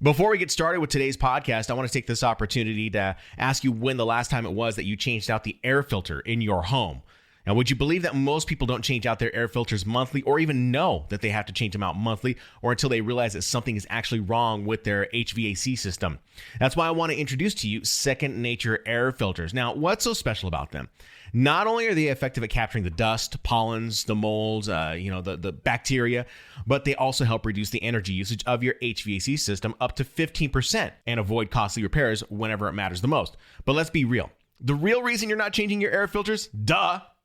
Before we get started with today's podcast, I want to take this opportunity to ask you when the last time it was that you changed out the air filter in your home. Now, would you believe that most people don't change out their air filters monthly or even know that they have to change them out monthly or until they realize that something is actually wrong with their HVAC system? That's why I want to introduce to you Second Nature air filters. Now, what's so special about them? Not only are they effective at capturing the dust, pollens, the molds, the bacteria, but they also help reduce the energy usage of your HVAC system up to 15% and avoid costly repairs whenever it matters the most. But let's be real. The real reason you're not changing your air filters,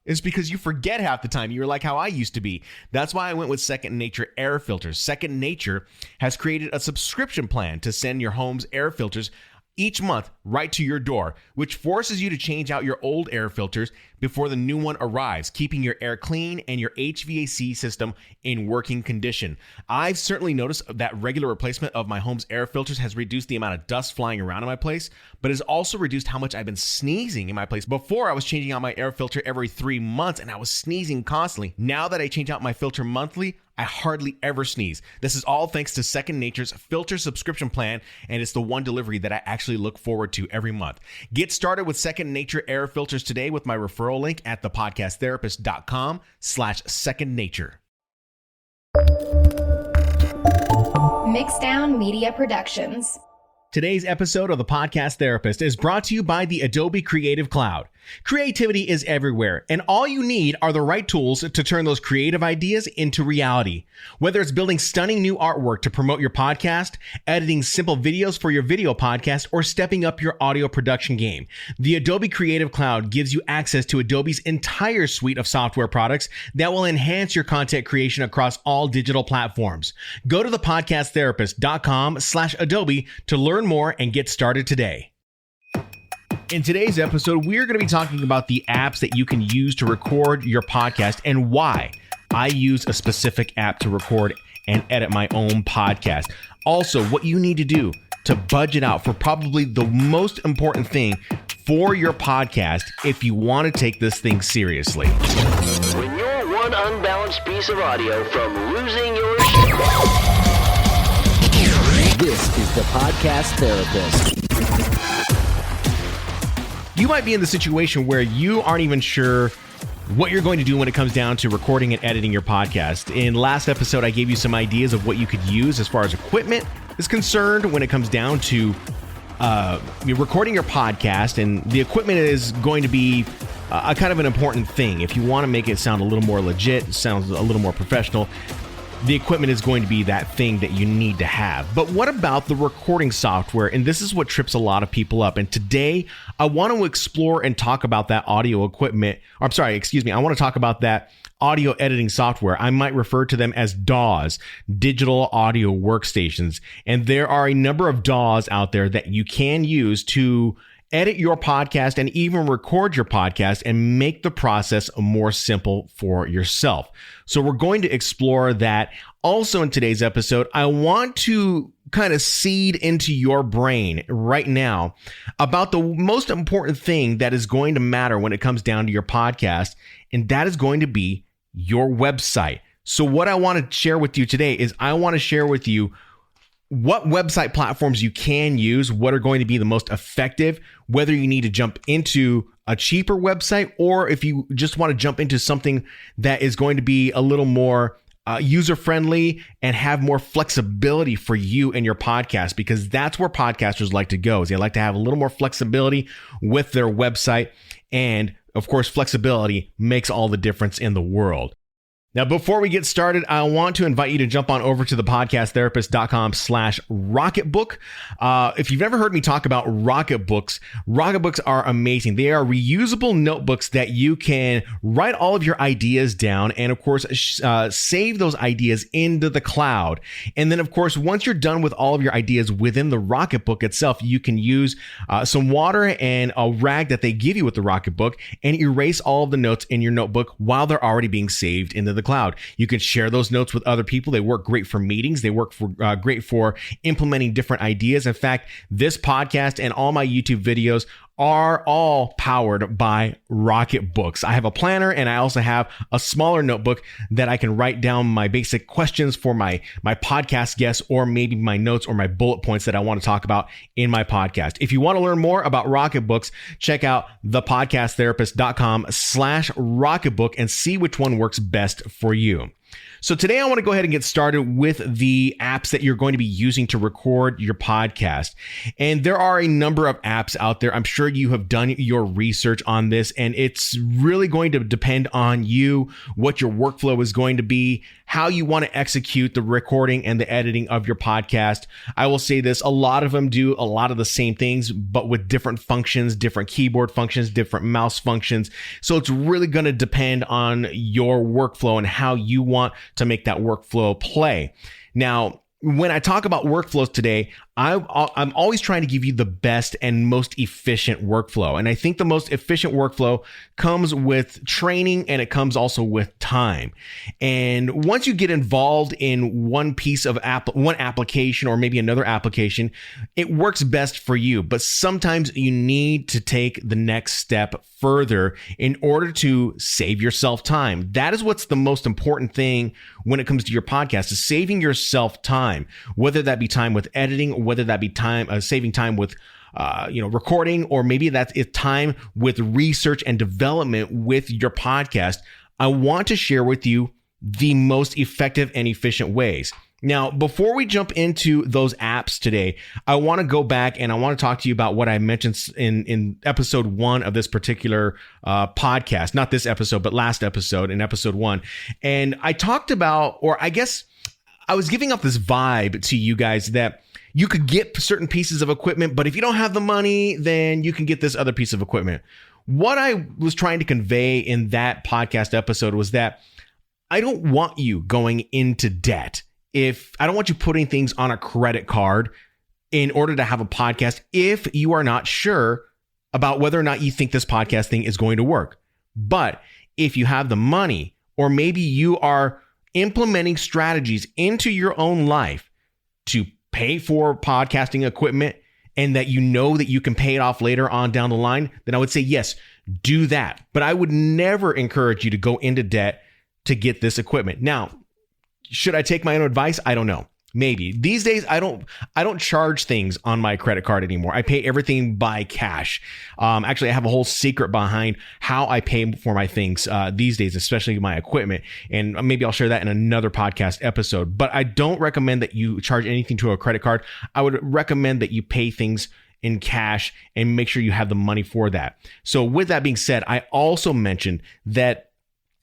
is because you forget half the time. You're like how I used to be. That's why I went with Second Nature air filters. Second Nature has created a subscription plan to send your home's air filters each month right to your door, which forces you to change out your old air filters before the new one arrives, keeping your air clean and your HVAC system in working condition. I've certainly noticed that regular replacement of my home's air filters has reduced the amount of dust flying around in my place, but has also reduced how much I've been sneezing in my place. Before, I was changing out my air filter every 3 months and I was sneezing constantly. Now that I change out my filter monthly, I hardly ever sneeze. This is all thanks to Second Nature's filter subscription plan, and it's the one delivery that I actually look forward to every month. Get started with Second Nature air filters today with my referral link at thepodcasttherapist.com/secondnature. Mixdown Media Productions. Today's episode of The Podcast Therapist is brought to you by the Adobe Creative Cloud. Creativity is everywhere, and all you need are the right tools to turn those creative ideas into reality. Whether it's building stunning new artwork to promote your podcast, editing simple videos for your video podcast, or stepping up your audio production game, the Adobe Creative Cloud gives you access to Adobe's entire suite of software products that will enhance your content creation across all digital platforms. Go to thepodcasttherapist.com/Adobe to learn more and get started today. In today's episode, we're going to be talking about the apps that you can use to record your podcast and why I use a specific app to record and edit my own podcast. Also, what you need to do to budget out for probably the most important thing for your podcast if you want to take this thing seriously. When you're one unbalanced piece of audio from losing your shit. This is the Podcast Therapist. You might be in the situation where you aren't even sure what you're going to do when it comes down to recording and editing your podcast. In last episode, I gave you some ideas of what you could use as far as equipment is concerned when it comes down to recording your podcast, and the equipment is going to be a kind of an important thing. If you want to make it sound a little more legit, sounds a little more professional, the equipment is going to be that thing that you need to have. But what about the recording software? And this is what trips a lot of people up. And today, I want to explore and talk about that audio equipment. I want to talk about that audio editing software. I might refer to them as DAWs, Digital Audio Workstations. And there are a number of DAWs out there that you can use to edit your podcast and even record your podcast and make the process more simple for yourself. So we're going to explore that. Also in today's episode, I want to kind of seed into your brain right now about the most important thing that is going to matter when it comes down to your podcast, and that is going to be your website. So what I want to share with you today is I want to share with you what website platforms you can use, what are going to be the most effective, whether you need to jump into a cheaper website or if you just want to jump into something that is going to be a little more user-friendly and have more flexibility for you and your podcast, because that's where podcasters like to go. Is they like to have a little more flexibility with their website. And of course, flexibility makes all the difference in the world. Now, before we get started, I want to invite you to jump on over to thepodcasttherapist.com/Rocketbook. If you've never heard me talk about Rocketbooks, Rocketbooks are amazing. They are reusable notebooks that you can write all of your ideas down and, of course, save those ideas into the cloud. And then, of course, once you're done with all of your ideas within the Rocketbook itself, you can use some water and a rag that they give you with the Rocketbook and erase all of the notes in your notebook while they're already being saved into the cloud. You can share those notes with other people. They work great for meetings. They work for great for implementing different ideas. In fact, this podcast and all my YouTube videos are all powered by Rocketbooks. I have a planner and I also have a smaller notebook that I can write down my basic questions for my podcast guests, or maybe my notes or my bullet points that I want to talk about in my podcast. If you want to learn more about Rocketbooks, check out thepodcasttherapist.com/Rocketbook and see which one works best for you. So today I want to go ahead and get started with the apps that you're going to be using to record your podcast. And there are a number of apps out there. I'm sure you have done your research on this, and it's really going to depend on you, what your workflow is going to be, how you want to execute the recording and the editing of your podcast. I will say this, a lot of them do a lot of the same things, but with different functions, different keyboard functions, different mouse functions. So it's really going to depend on your workflow and how you want to make that workflow play. Now, when I talk about workflows today, I'm always trying to give you the best and most efficient workflow. And I think the most efficient workflow comes with training, and it comes also with time. And once you get involved in one piece of one application or maybe another application, it works best for you. But sometimes you need to take the next step further in order to save yourself time. That is what's the most important thing when it comes to your podcast, is saving yourself time, whether that be time with editing, whether that be time saving time with recording, or maybe that's time with research and development with your podcast. I want to share with you the most effective and efficient ways. Now, before we jump into those apps today, I want to go back and I want to talk to you about what I mentioned in episode 1 of this particular podcast. Not this episode, but last episode, in episode 1. And I talked about, or I guess I was giving up this vibe to you guys that you could get certain pieces of equipment, but if you don't have the money, then you can get this other piece of equipment. What I was trying to convey in that podcast episode was that I don't want you going into debt. I don't want you putting things on a credit card in order to have a podcast if you are not sure about whether or not you think this podcast thing is going to work. But if you have the money, or maybe you are implementing strategies into your own life to pay for podcasting equipment, and that you know that you can pay it off later on down the line, then I would say, yes, do that. But I would never encourage you to go into debt to get this equipment. Now, should I take my own advice? I don't know. Maybe. These days, I don't charge things on my credit card anymore. I pay everything by cash. Actually, I have a whole secret behind how I pay for my things these days, especially my equipment. And maybe I'll share that in another podcast episode. But I don't recommend that you charge anything to a credit card. I would recommend that you pay things in cash and make sure you have the money for that. So with that being said, I also mentioned that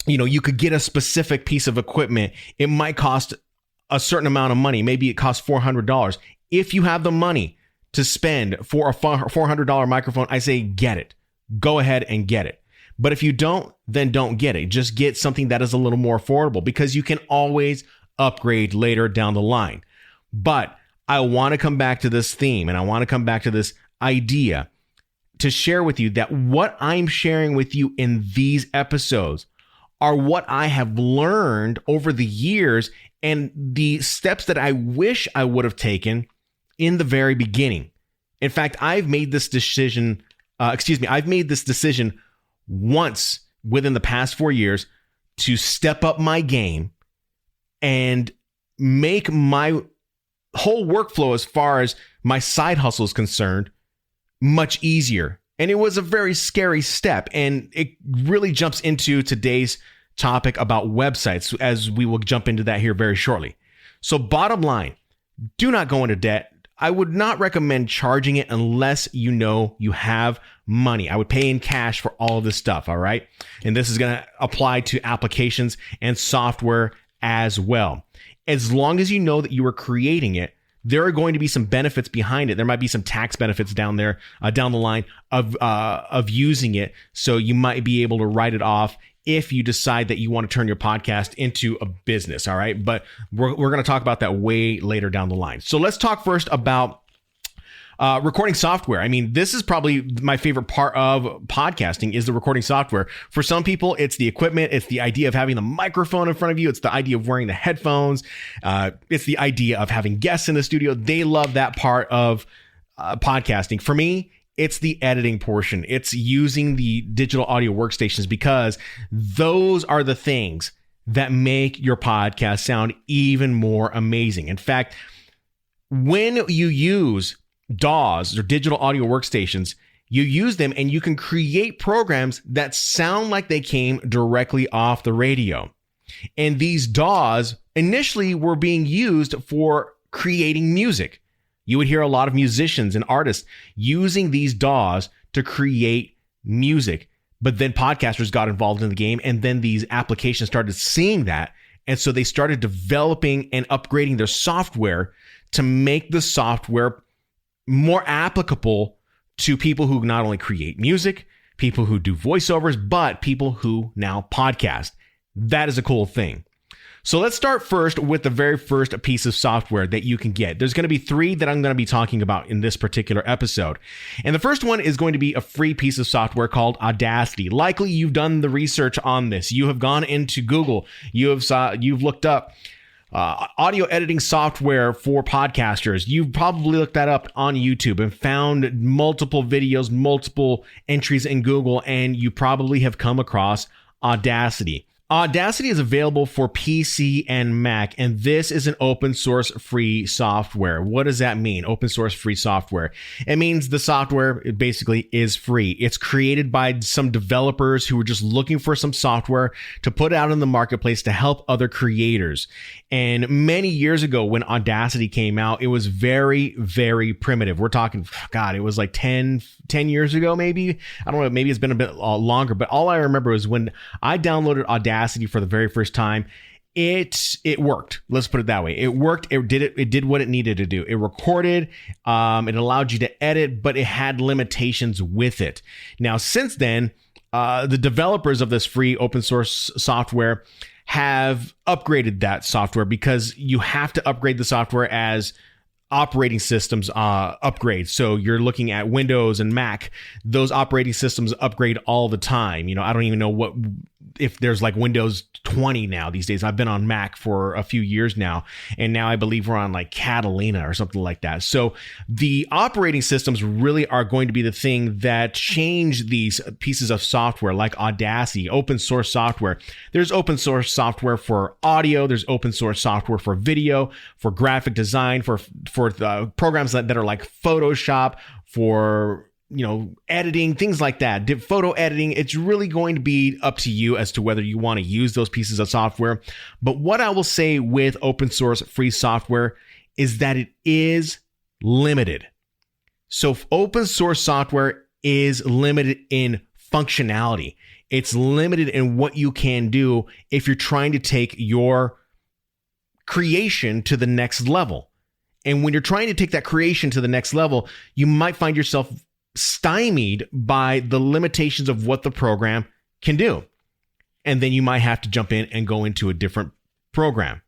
you could get a specific piece of equipment. It might cost a certain amount of money. Maybe it costs $400. If you have the money to spend for a $400 microphone, I say get it. Go ahead and get it. But if you don't, then don't get it. Just get something that is a little more affordable, because you can always upgrade later down the line. But I want to come back to this theme, and I want to come back to this idea to share with you that what I'm sharing with you in these episodes are what I have learned over the years, and the steps that I wish I would have taken in the very beginning. In fact, I've made this decision once within the past 4 years to step up my game and make my whole workflow, as far as my side hustle is concerned, much easier. And it was a very scary step. And it really jumps into today's topic about websites, as we will jump into that here very shortly. So bottom line, do not go into debt. I would not recommend charging it unless you know you have money. I would pay in cash for all of this stuff, all right? And this is going to apply to applications and software as well. As long as you know that you are creating it, there are going to be some benefits behind it. There might be some tax benefits down there, down the line of using it. So you might be able to write it off if you decide that you want to turn your podcast into a business. All right. But we're going to talk about that way later down the line. So let's talk first about recording software. I mean, this is probably my favorite part of podcasting, is the recording software. For some people, it's the equipment. It's the idea of having the microphone in front of you. It's the idea of wearing the headphones. It's the idea of having guests in the studio. They love that part of podcasting. For me, It's the editing portion. It's using the digital audio workstations, because those are the things that make your podcast sound even more amazing. In fact, when you use DAWs or digital audio workstations, you use them and you can create programs that sound like they came directly off the radio. And these DAWs initially were being used for creating music. You would hear a lot of musicians and artists using these DAWs to create music. But then podcasters got involved in the game, and then these applications started seeing that. And so they started developing and upgrading their software to make the software more applicable to people who not only create music, people who do voiceovers, but people who now podcast. That is a cool thing. So let's start first with the very first piece of software that you can get. There's going to be 3 that I'm going to be talking about in this particular episode. And the first one is going to be a free piece of software called Audacity. Likely you've done the research on this. You have gone into Google. You've looked up audio editing software for podcasters. You've probably looked that up on YouTube and found multiple videos, multiple entries in Google, and you probably have come across Audacity. Audacity is available for PC and Mac, and this is an open source free software. What does that mean? Open source free software. It means the software basically is free. It's created by some developers who were just looking for some software to put out in the marketplace to help other creators. And many years ago when Audacity came out, it was very, very primitive. We're talking, God, it was like 10 years ago, maybe. I don't know, maybe it's been a bit longer, but all I remember is when I downloaded Audacity for the very first time, it worked. Let's put it that way. It worked. It did what it needed to do. It recorded, it allowed you to edit, but it had limitations with it. Now, since then, the developers of this free open source software have upgraded that software, because you have to upgrade the software as operating systems upgrade. So you're looking at Windows and Mac. Those operating systems upgrade all the time. You know, I don't even know if there's like Windows 20 now these days. I've been on Mac for a few years now, and now I believe we're on like Catalina or something like that. So the operating systems really are going to be the thing that change these pieces of software, like Audacity, open source software. There's open source software for audio. There's open source software for video, for graphic design, for the programs that are like Photoshop, for editing, things like that, photo editing. It's really going to be up to you as to whether you want to use those pieces of software. But what I will say with open source free software is that it is limited. So open source software is limited in functionality. It's limited in what you can do if you're trying to take your creation to the next level. And when you're trying to take that creation to the next level, you might find yourself stymied by the limitations of what the program can do. And then you might have to jump in and go into a different program.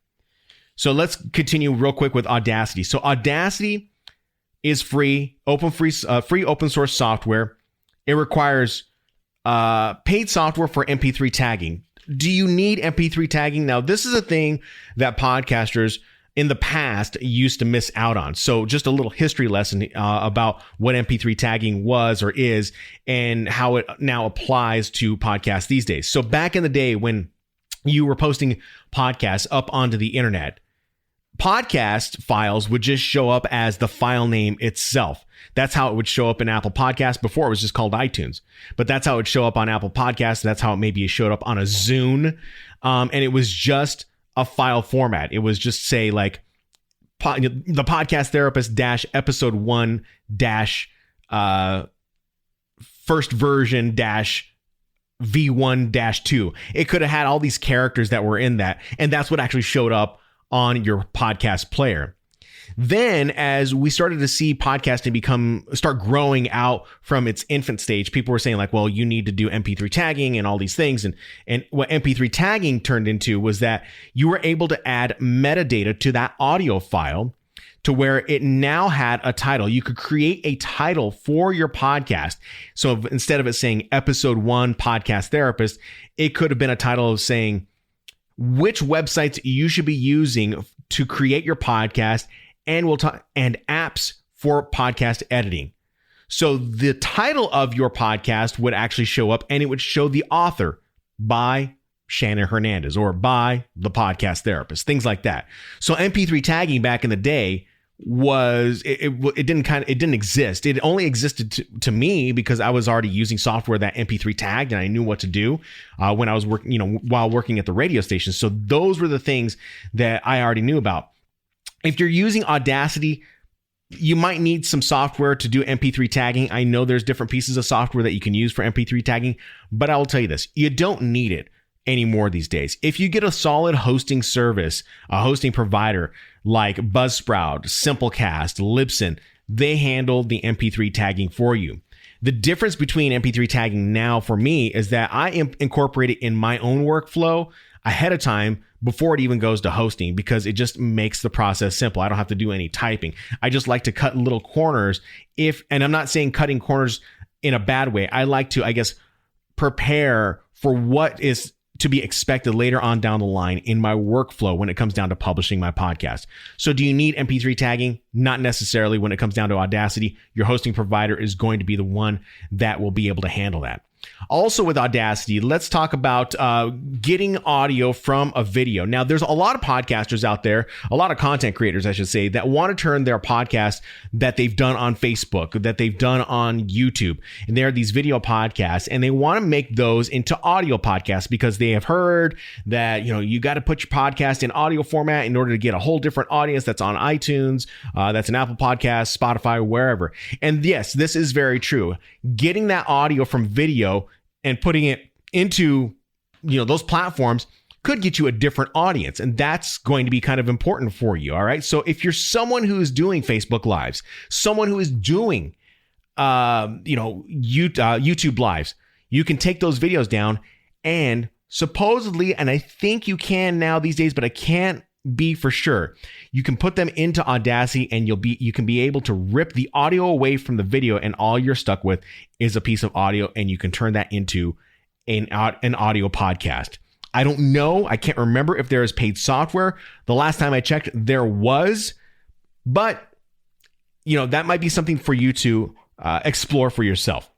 So let's continue real quick with Audacity. So Audacity is free open source software. It requires paid software for MP3 tagging. Do you need MP3 tagging? Now, this is a thing that podcasters in the past used to miss out on. So just a little history lesson about what MP3 tagging was or is, and how it now applies to podcasts these days. So back in the day when you were posting podcasts up onto the internet, podcast files would just show up as the file name itself. That's how it would show up in Apple Podcasts. Before, it was just called iTunes, but that's how it would show up on Apple Podcasts. That's how maybe it showed up on a Zune. And it was just a file format. It was just say like the podcast therapist dash episode 1 dash first version dash V1 dash 2. It could have had all these characters that were in that. And that's what actually showed up on your podcast player. Then, as we started to see podcasting start growing out from its infant stage, people were saying like, well, you need to do MP3 tagging and all these things. And what MP3 tagging turned into was that you were able to add metadata to that audio file to where it now had a title. You could create a title for your podcast. So instead of it saying episode 1 podcast therapist, it could have been a title of saying which websites you should be using to create your podcast, and and apps for podcast editing. So the title of your podcast would actually show up, and it would show the author by Shannon Hernandez or by the podcast therapist, things like that. So MP3 tagging back in the day it didn't exist. It only existed to me because I was already using software that MP3 tagged, and I knew what to do when I was working, while working at the radio station. So those were the things that I already knew about. If you're using Audacity, you might need some software to do MP3 tagging. I know there's different pieces of software that you can use for MP3 tagging, but I will tell you this, you don't need it anymore these days. If you get a solid hosting service, a hosting provider like Buzzsprout, Simplecast, Libsyn, they handle the MP3 tagging for you. The difference between MP3 tagging now for me is that I incorporate it in my own workflow ahead of time before it even goes to hosting, because it just makes the process simple. I don't have to do any typing. I just like to cut little corners and I'm not saying cutting corners in a bad way. I like to, I guess, prepare for what is to be expected later on down the line in my workflow when it comes down to publishing my podcast. So do you need MP3 tagging? Not necessarily. When it comes down to Audacity, your hosting provider is going to be the one that will be able to handle that. Also with Audacity, let's talk about getting audio from a video. Now, there's a lot of podcasters out there, a lot of content creators, I should say, that want to turn their podcast that they've done on Facebook, that they've done on YouTube, and they're these video podcasts, and they want to make those into audio podcasts because they have heard that, you got to put your podcast in audio format in order to get a whole different audience that's on iTunes, that's an Apple Podcast, Spotify, wherever. And yes, this is very true. Getting that audio from video and putting it into, those platforms could get you a different audience. And that's going to be kind of important for you. All right. So if you're someone who is doing Facebook Lives, someone who is doing, YouTube Lives, you can take those videos down and supposedly, and I think you can now these days, but I can't be for sure, you can put them into Audacity and you can be able to rip the audio away from the video, and all you're stuck with is a piece of audio, and you can turn that into an audio podcast. I don't know. I can't remember if there is paid software. The last time I checked, there was, but that might be something for you to explore for yourself.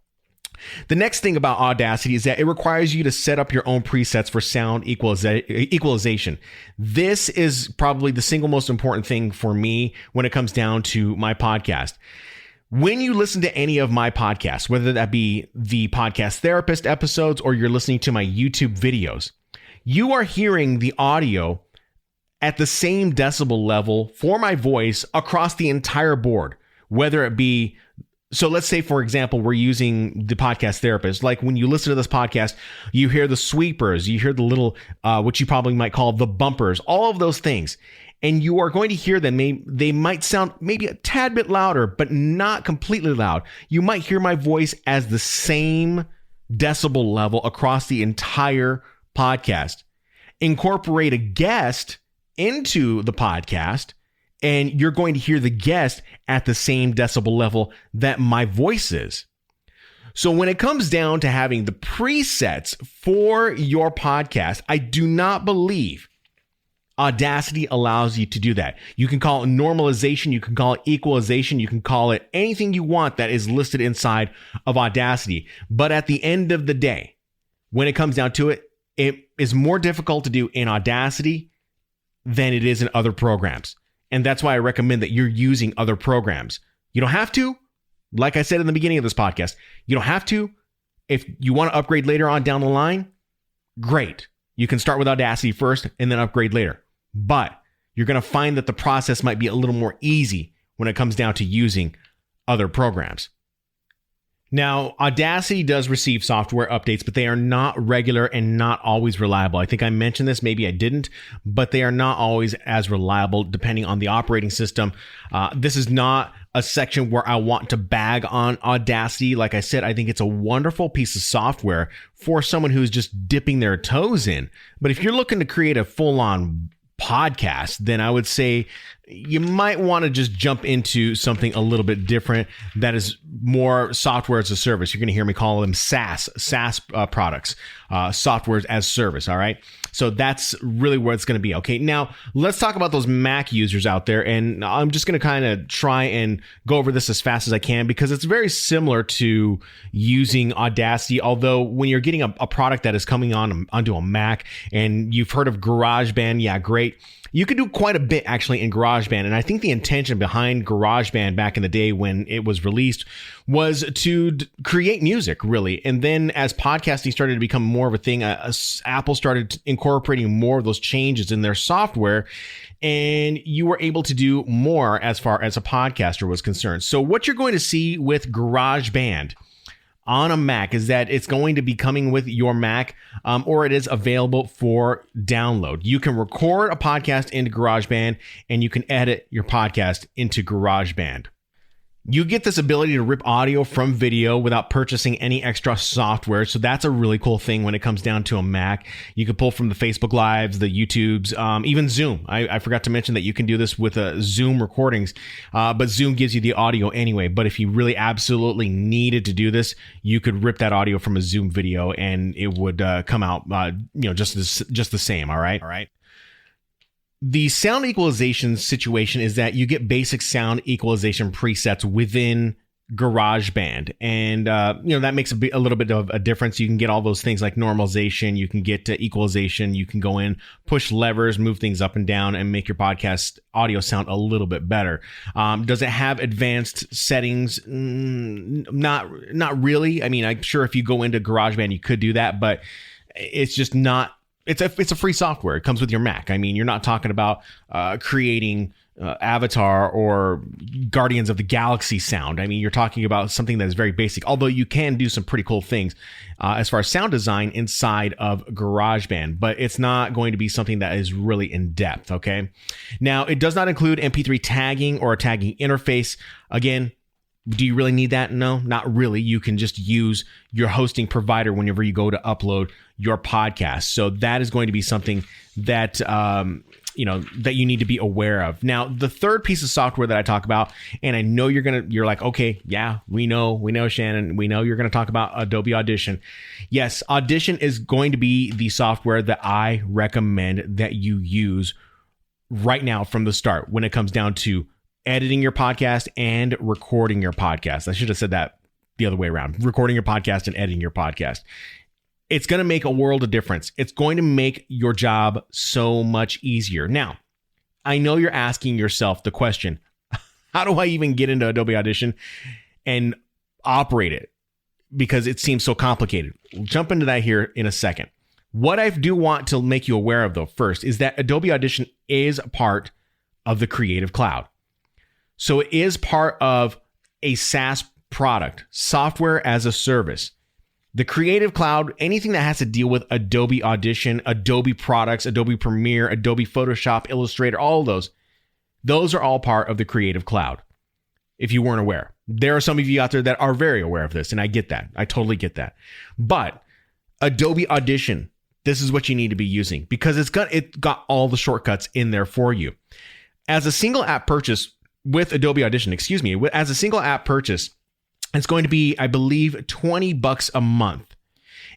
The next thing about Audacity is that it requires you to set up your own presets for sound equalization. This is probably the single most important thing for me when it comes down to my podcast. When you listen to any of my podcasts, whether that be the Podcast Therapist episodes or you're listening to my YouTube videos, you are hearing the audio at the same decibel level for my voice across the entire board, whether it be, so let's say, for example, we're using the Podcast Therapist. Like when you listen to this podcast, you hear the sweepers, you hear the little, what you probably might call the bumpers, all of those things. And you are going to hear them. They might sound maybe a tad bit louder, but not completely loud. You might hear my voice as the same decibel level across the entire podcast. Incorporate a guest into the podcast, and you're going to hear the guest at the same decibel level that my voice is. So when it comes down to having the presets for your podcast, I do not believe Audacity allows you to do that. You can call it normalization, you can call it equalization, you can call it anything you want that is listed inside of Audacity. But at the end of the day, when it comes down to it, it is more difficult to do in Audacity than it is in other programs. And that's why I recommend that you're using other programs. You don't have to. Like I said in the beginning of this podcast, you don't have to. If you want to upgrade later on down the line, great. You can start with Audacity first and then upgrade later. But you're going to find that the process might be a little more easy when it comes down to using other programs. Now, Audacity does receive software updates, but they are not regular and not always reliable. I think I mentioned this, maybe I didn't, but they are not always as reliable depending on the operating system. This is not a section where I want to bag on Audacity. Like I said, I think it's a wonderful piece of software for someone who's just dipping their toes in. But if you're looking to create a full-on podcast, then I would say you might want to just jump into something a little bit different that is more software as a service. You're going to hear me call them SaaS products, software as service. All right. So that's really where it's going to be. Okay. Now let's talk about those Mac users out there. And I'm just going to kind of try and go over this as fast as I can because it's very similar to using Audacity. Although when you're getting a product that is coming onto a Mac and you've heard of GarageBand, yeah, great. You could do quite a bit actually in GarageBand. And I think the intention behind GarageBand back in the day when it was released was to create music, really. And then as podcasting started to become more of a thing, Apple started incorporating more of those changes in their software. And you were able to do more as far as a podcaster was concerned. So what you're going to see with GarageBand on a Mac is that it's going to be coming with your Mac, or it is available for download. You can record a podcast into GarageBand and you can edit your podcast into GarageBand. You get this ability to rip audio from video without purchasing any extra software. So that's a really cool thing when it comes down to a Mac. You can pull from the Facebook Lives, the YouTubes, even Zoom. I forgot to mention that you can do this with Zoom recordings, but Zoom gives you the audio anyway. But if you really absolutely needed to do this, you could rip that audio from a Zoom video and it would come out, just the same. All right. The sound equalization situation is that you get basic sound equalization presets within GarageBand. And, that makes a little bit of a difference. You can get all those things like normalization. You can get equalization. You can go in, push levers, move things up and down, and make your podcast audio sound a little bit better. Does it have advanced settings? Not really. I mean, I'm sure if you go into GarageBand, you could do that, but it's just not. It's a free software. It comes with your Mac. I mean, you're not talking about creating Avatar or Guardians of the Galaxy sound. I mean, you're talking about something that is very basic, although you can do some pretty cool things as far as sound design inside of GarageBand, but it's not going to be something that is really in depth. Okay. Now, it does not include MP3 tagging or a tagging interface. Again, do you really need that? No, not really. You can just use your hosting provider whenever you go to upload your podcast. So that is going to be something that, that you need to be aware of. Now, the third piece of software that I talk about, and I know you're like, okay, yeah, we know, Shannon, we know you're going to talk about Adobe Audition. Yes, Audition is going to be the software that I recommend that you use right now from the start when it comes down to editing your podcast and recording your podcast. I should have said that the other way around. Recording your podcast and editing your podcast. It's going to make a world of difference. It's going to make your job so much easier. Now, I know you're asking yourself the question, how do I even get into Adobe Audition and operate it? Because it seems so complicated. We'll jump into that here in a second. What I do want to make you aware of, though, first, is that Adobe Audition is part of the Creative Cloud. So it is part of a SaaS product, software as a service. The Creative Cloud, anything that has to deal with Adobe Audition, Adobe products, Adobe Premiere, Adobe Photoshop, Illustrator, all of those are all part of the Creative Cloud. If you weren't aware, there are some of you out there that are very aware of this, and I get that. I totally get that. But Adobe Audition, this is what you need to be using because it got all the shortcuts in there for you. As a single app purchase, with Adobe Audition, as a single app purchase, it's going to be, I believe, $20 a month.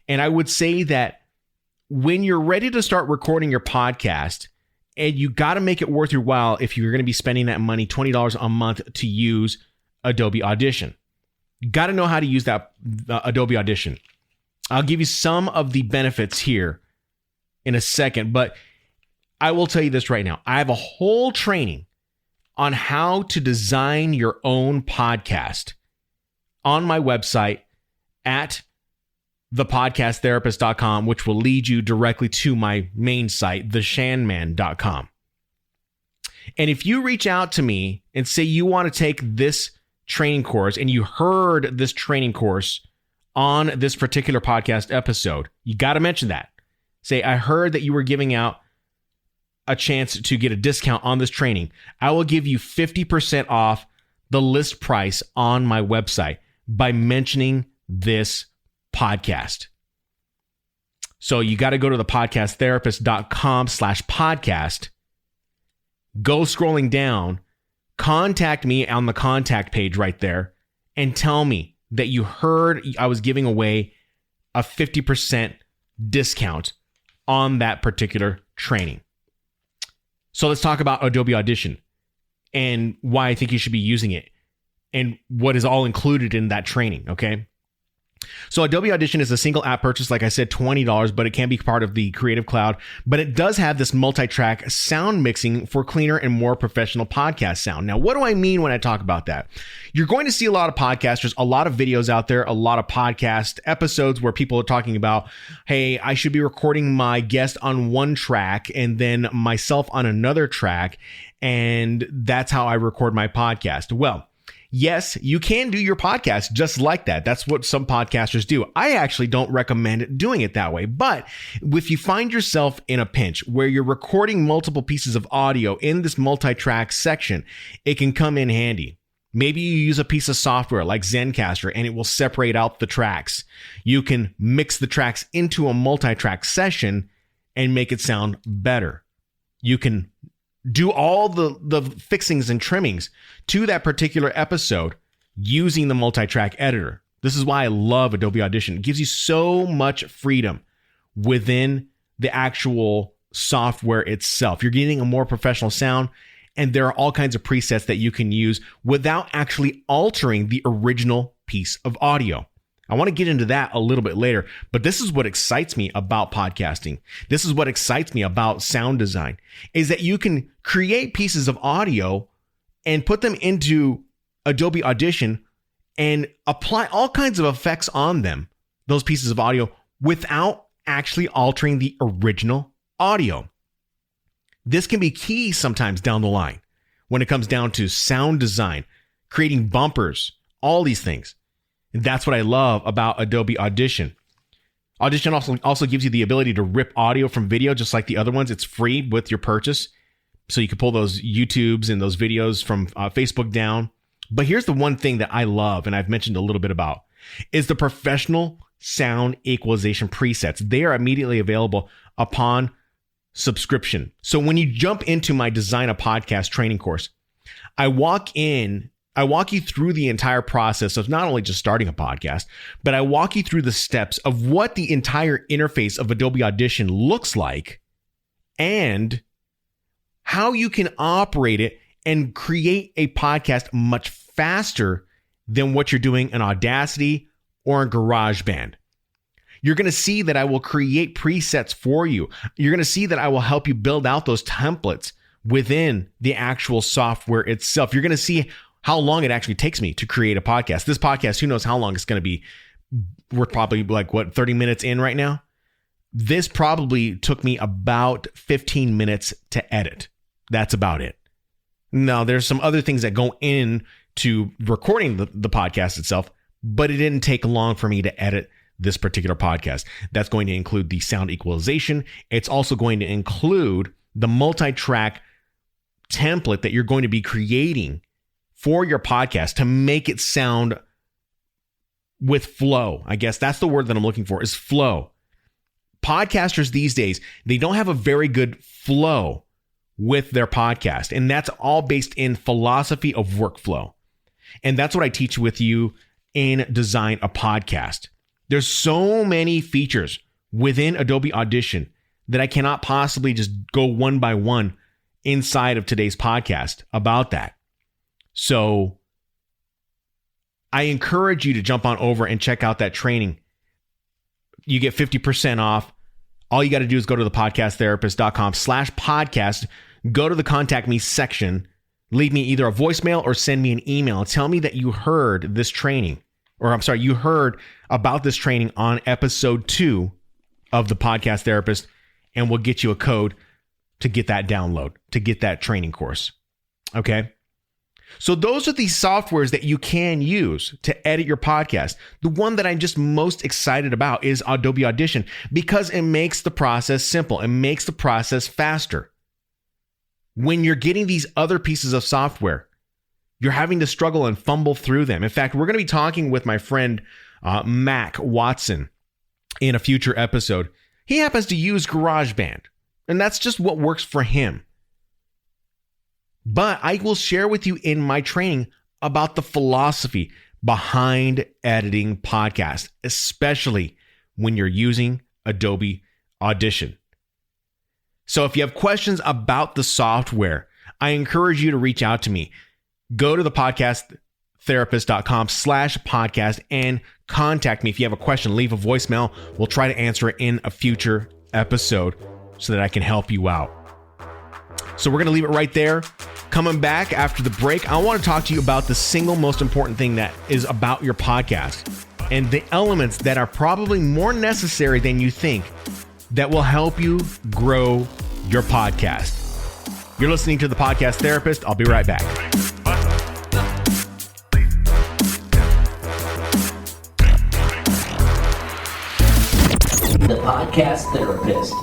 And I would say that when you're ready to start recording your podcast, and you got to make it worth your while if you're going to be spending that money, $20 a month to use Adobe Audition. You got to know how to use that Adobe Audition. I'll give you some of the benefits here in a second, but I will tell you this right now. I have a whole training on how to design your own podcast on my website at thepodcasttherapist.com, which will lead you directly to my main site, theshanman.com. And if you reach out to me and say you want to take this training course and you heard this training course on this particular podcast episode, you got to mention that. Say, I heard that you were giving out a chance to get a discount on this training. I will give you 50% off the list price on my website by mentioning this podcast. So you got to go to thepodcasttherapist.com/podcast go scrolling down, contact me on the contact page right there, and tell me that you heard I was giving away a 50% discount on that particular training. So let's talk about Adobe Audition and why I think you should be using it and what is all included in that training, okay? So Adobe Audition is a single app purchase, like I said, $20, but it can be part of the Creative Cloud. But it does have this multi-track sound mixing for cleaner and more professional podcast sound. Now, what do I mean when I talk about that? You're going to see a lot of podcasters, a lot of videos out there, a lot of podcast episodes where people are talking about, hey, I should be recording my guest on one track and then myself on another track, and that's how I record my podcast. Well, yes, you can do your podcast just like that. That's what some podcasters do. I actually don't recommend doing it that way. But if you find yourself in a pinch where you're recording multiple pieces of audio in this multi-track section, it can come in handy. Maybe you use a piece of software like Zencaster and it will separate out the tracks. You can mix the tracks into a multi-track session and make it sound better. You can do all the fixings and trimmings to that particular episode using the multi-track editor. This is why I love Adobe Audition. It gives you so much freedom within the actual software itself. You're getting a more professional sound, and there are all kinds of presets that you can use without actually altering the original piece of audio. I want to get into that a little bit later, but this is what excites me about podcasting. This is what excites me about sound design, is that you can create pieces of audio and put them into Adobe Audition and apply all kinds of effects on them, those pieces of audio, without actually altering the original audio. This can be key sometimes down the line when it comes down to sound design, creating bumpers, all these things. And that's what I love about Adobe Audition. Audition also gives you the ability to rip audio from video, just like the other ones. It's free with your purchase. So you can pull those YouTubes and those videos from Facebook down. But here's the one thing that I love, and I've mentioned a little bit about, is the professional sound equalization presets. They are immediately available upon subscription. So when you jump into my Design a Podcast training course, I walk you through the entire process of not only just starting a podcast, but I walk you through the steps of what the entire interface of Adobe Audition looks like and how you can operate it and create a podcast much faster than what you're doing in Audacity or in GarageBand. You're going to see that I will create presets for you. You're going to see that I will help you build out those templates within the actual software itself. You're going to see how long it actually takes me to create a podcast. This podcast, who knows how long it's going to be. We're probably 30 minutes in right now. This probably took me about 15 minutes to edit. That's about it. Now, there's some other things that go into recording the podcast itself, but it didn't take long for me to edit this particular podcast. That's going to include the sound equalization. It's also going to include the multi-track template that you're going to be creating for your podcast to make it sound with flow. I guess that's the word that I'm looking for, is flow. Podcasters these days, they don't have a very good flow with their podcast. And that's all based in philosophy of workflow. And that's what I teach with you in Design a Podcast. There's so many features within Adobe Audition that I cannot possibly just go one by one inside of today's podcast about that. So I encourage you to jump on over and check out that training. You get 50% off. All you got to do is go to thepodcasttherapist.com/podcast. Go to the contact me section. Leave me either a voicemail or send me an email. Tell me that you heard this training, you heard about this training on episode 2 of the Podcast Therapist, and we'll get you a code to get that download, to get that training course. Okay? So those are the softwares that you can use to edit your podcast. The one that I'm just most excited about is Adobe Audition because it makes the process simple. It makes the process faster. When you're getting these other pieces of software, you're having to struggle and fumble through them. In fact, we're going to be talking with my friend Mac Watson in a future episode. He happens to use GarageBand, and that's just what works for him. but I will share with you in my training about the philosophy behind editing podcasts, especially when you're using Adobe Audition. So if you have questions about the software, I encourage you to reach out to me. Go to thepodcasttherapist.com/podcast and contact me. If you have a question, leave a voicemail. We'll try to answer it in a future episode so that I can help you out. So we're going to leave it right there. Coming back after the break, I want to talk to you about the single most important thing that is about your podcast and the elements that are probably more necessary than you think that will help you grow your podcast. You're listening to The Podcast Therapist. I'll be right back. The Podcast Therapist.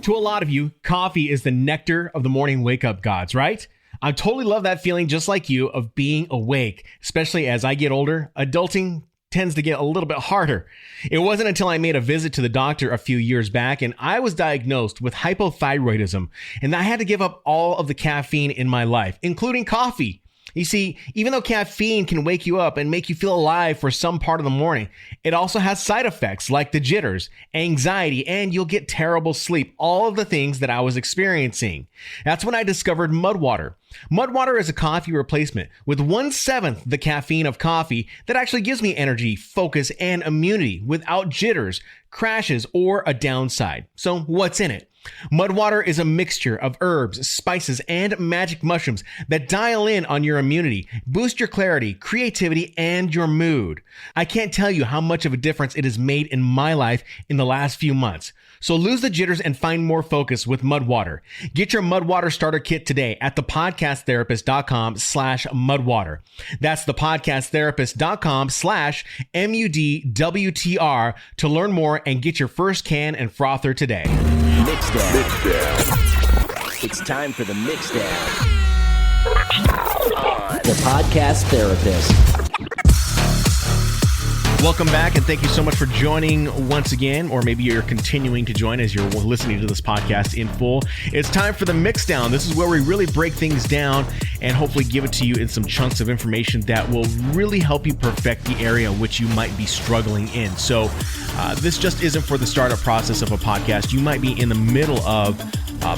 To a lot of you, coffee is the nectar of the morning wake-up gods, right? I totally love that feeling, just like you, of being awake, especially as I get older. Adulting tends to get a little bit harder. It wasn't until I made a visit to the doctor a few years back and I was diagnosed with hypothyroidism, and I had to give up all of the caffeine in my life, including coffee. You see, even though caffeine can wake you up and make you feel alive for some part of the morning, it also has side effects like the jitters, anxiety, and you'll get terrible sleep, all of the things that I was experiencing. That's when I discovered Mud Water. Mud Water is a coffee replacement with 1/7 the caffeine of coffee that actually gives me energy, focus, and immunity without jitters, crashes, or a downside. So what's in it? Mud Water is a mixture of herbs, spices, and magic mushrooms that dial in on your immunity, boost your clarity, creativity, and your mood. I can't tell you how much of a difference it has made in my life in the last few months. So lose the jitters and find more focus with Mud Water. Get your Mud Water starter kit today at thepodcasttherapist.com/mudwater. That's thepodcasttherapist.com/MUDWTR to learn more and get your first can and frother today. Mixdown. It's time for the Mixdown. The Podcast Therapist. Welcome back, and thank you so much for joining once again, or maybe you're continuing to join as you're listening to this podcast in full. It's time for the Mixdown. This is where we really break things down and hopefully give it to you in some chunks of information that will really help you perfect the area which you might be struggling in. So this just isn't for the startup process of a podcast. You might be in the middle of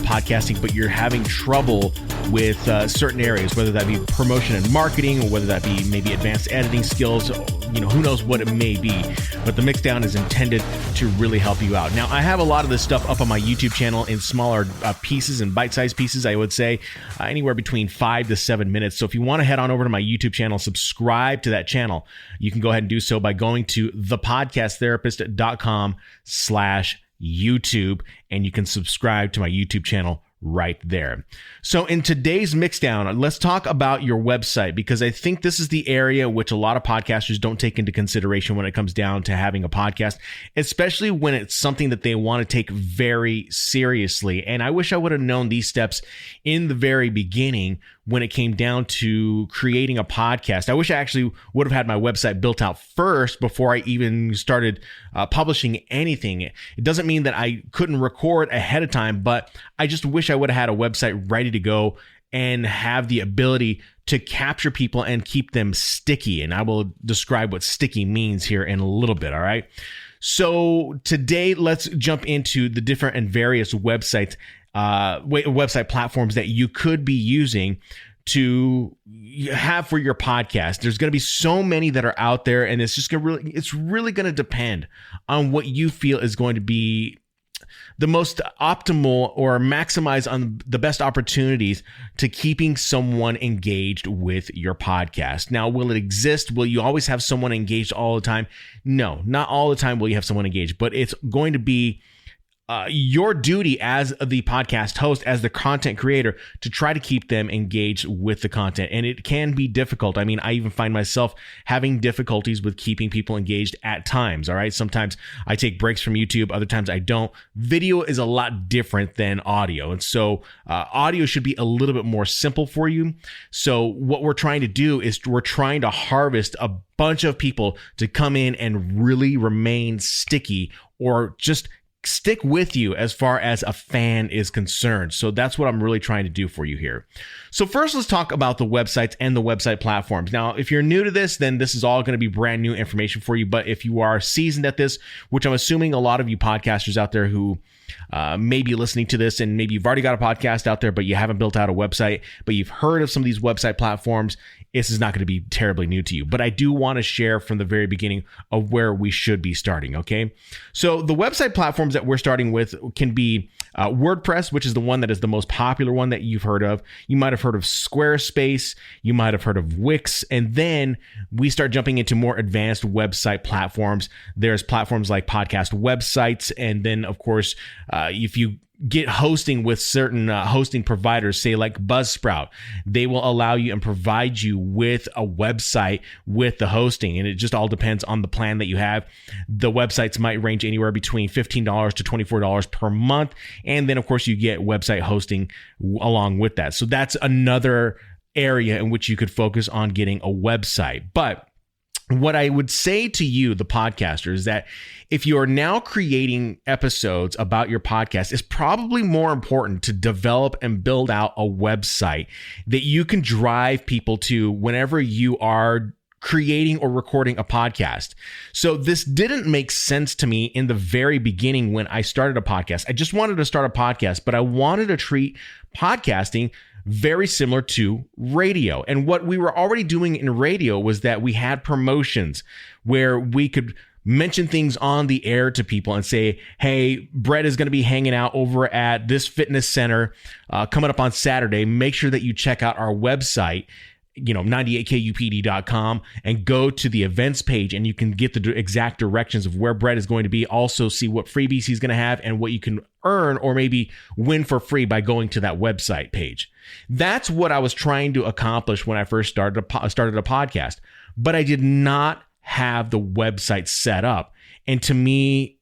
podcasting, but you're having trouble with certain areas, whether that be promotion and marketing, or whether that be maybe advanced editing skills. You know, who knows what it may be, but the Mixdown is intended to really help you out. Now, I have a lot of this stuff up on my YouTube channel in smaller pieces and bite-sized pieces, I would say, anywhere between 5 to 7 minutes. So if you want to head on over to my YouTube channel, subscribe to that channel, you can go ahead and do so by going to thepodcasttherapist.com/YouTube, and you can subscribe to my YouTube channel right there. So in today's Mixdown, let's talk about your website, because I think this is the area which a lot of podcasters don't take into consideration when it comes down to having a podcast, especially when it's something that they want to take very seriously. And I wish I would have known these steps in the very beginning when it came down to creating a podcast. I wish I actually would have had my website built out first before I even started publishing anything. It doesn't mean that I couldn't record ahead of time, but I just wish I would have had a website ready to go and have the ability to capture people and keep them sticky. And I will describe what sticky means here in a little bit, all right? So today, let's jump into the different and various website platforms that you could be using to have for your podcast. There's going to be so many that are out there, and it's really going to depend on what you feel is going to be the most optimal or maximize on the best opportunities to keeping someone engaged with your podcast. Now, will it exist? Will you always have someone engaged all the time? No, not all the time will you have someone engaged, but it's going to be your duty as the podcast host, as the content creator, to try to keep them engaged with the content. And it can be difficult. I mean, I even find myself having difficulties with keeping people engaged at times. All right. Sometimes I take breaks from YouTube. Other times I don't. Video is a lot different than audio. And so audio should be a little bit more simple for you. So what we're trying to do is we're trying to harvest a bunch of people to come in and really remain sticky, or just stick with you as far as a fan is concerned. So that's what I'm really trying to do for you here. So first, let's talk about the websites and the website platforms. Now, if you're new to this, then this is all going to be brand new information for you. But if you are seasoned at this, which I'm assuming a lot of you podcasters out there who may be listening to this, and maybe you've already got a podcast out there, but you haven't built out a website, but you've heard of some of these website platforms, this is not going to be terribly new to you. But I do want to share from the very beginning of where we should be starting, okay? So the website platforms that we're starting with can be WordPress, which is the one that is the most popular one that you've heard of. You might have heard of Squarespace. You might have heard of Wix. And then we start jumping into more advanced website platforms. There's platforms like podcast websites. And then, of course, if you get hosting with certain hosting providers, say like Buzzsprout, they will allow you and provide you with a website with the hosting. And it just all depends on the plan that you have. The websites might range anywhere between $15 to $24 per month. And then, of course, you get website hosting along with that. So that's another area in which you could focus on getting a website. But what I would say to you, the podcaster, is that if you are now creating episodes about your podcast, it's probably more important to develop and build out a website that you can drive people to whenever you are creating or recording a podcast. So this didn't make sense to me in the very beginning when I started a podcast. I just wanted to start a podcast, but I wanted to treat podcasting very similar to radio. And what we were already doing in radio was that we had promotions where we could mention things on the air to people and say, hey, Brett is going to be hanging out over at this fitness center coming up on Saturday. Make sure that you check out our website, 98kupd.com, and go to the events page, and you can get the exact directions of where Brett is going to be. Also see what freebies he's going to have and what you can earn or maybe win for free by going to that website page. That's what I was trying to accomplish when I first started a podcast, but I did not have the website set up. And to me,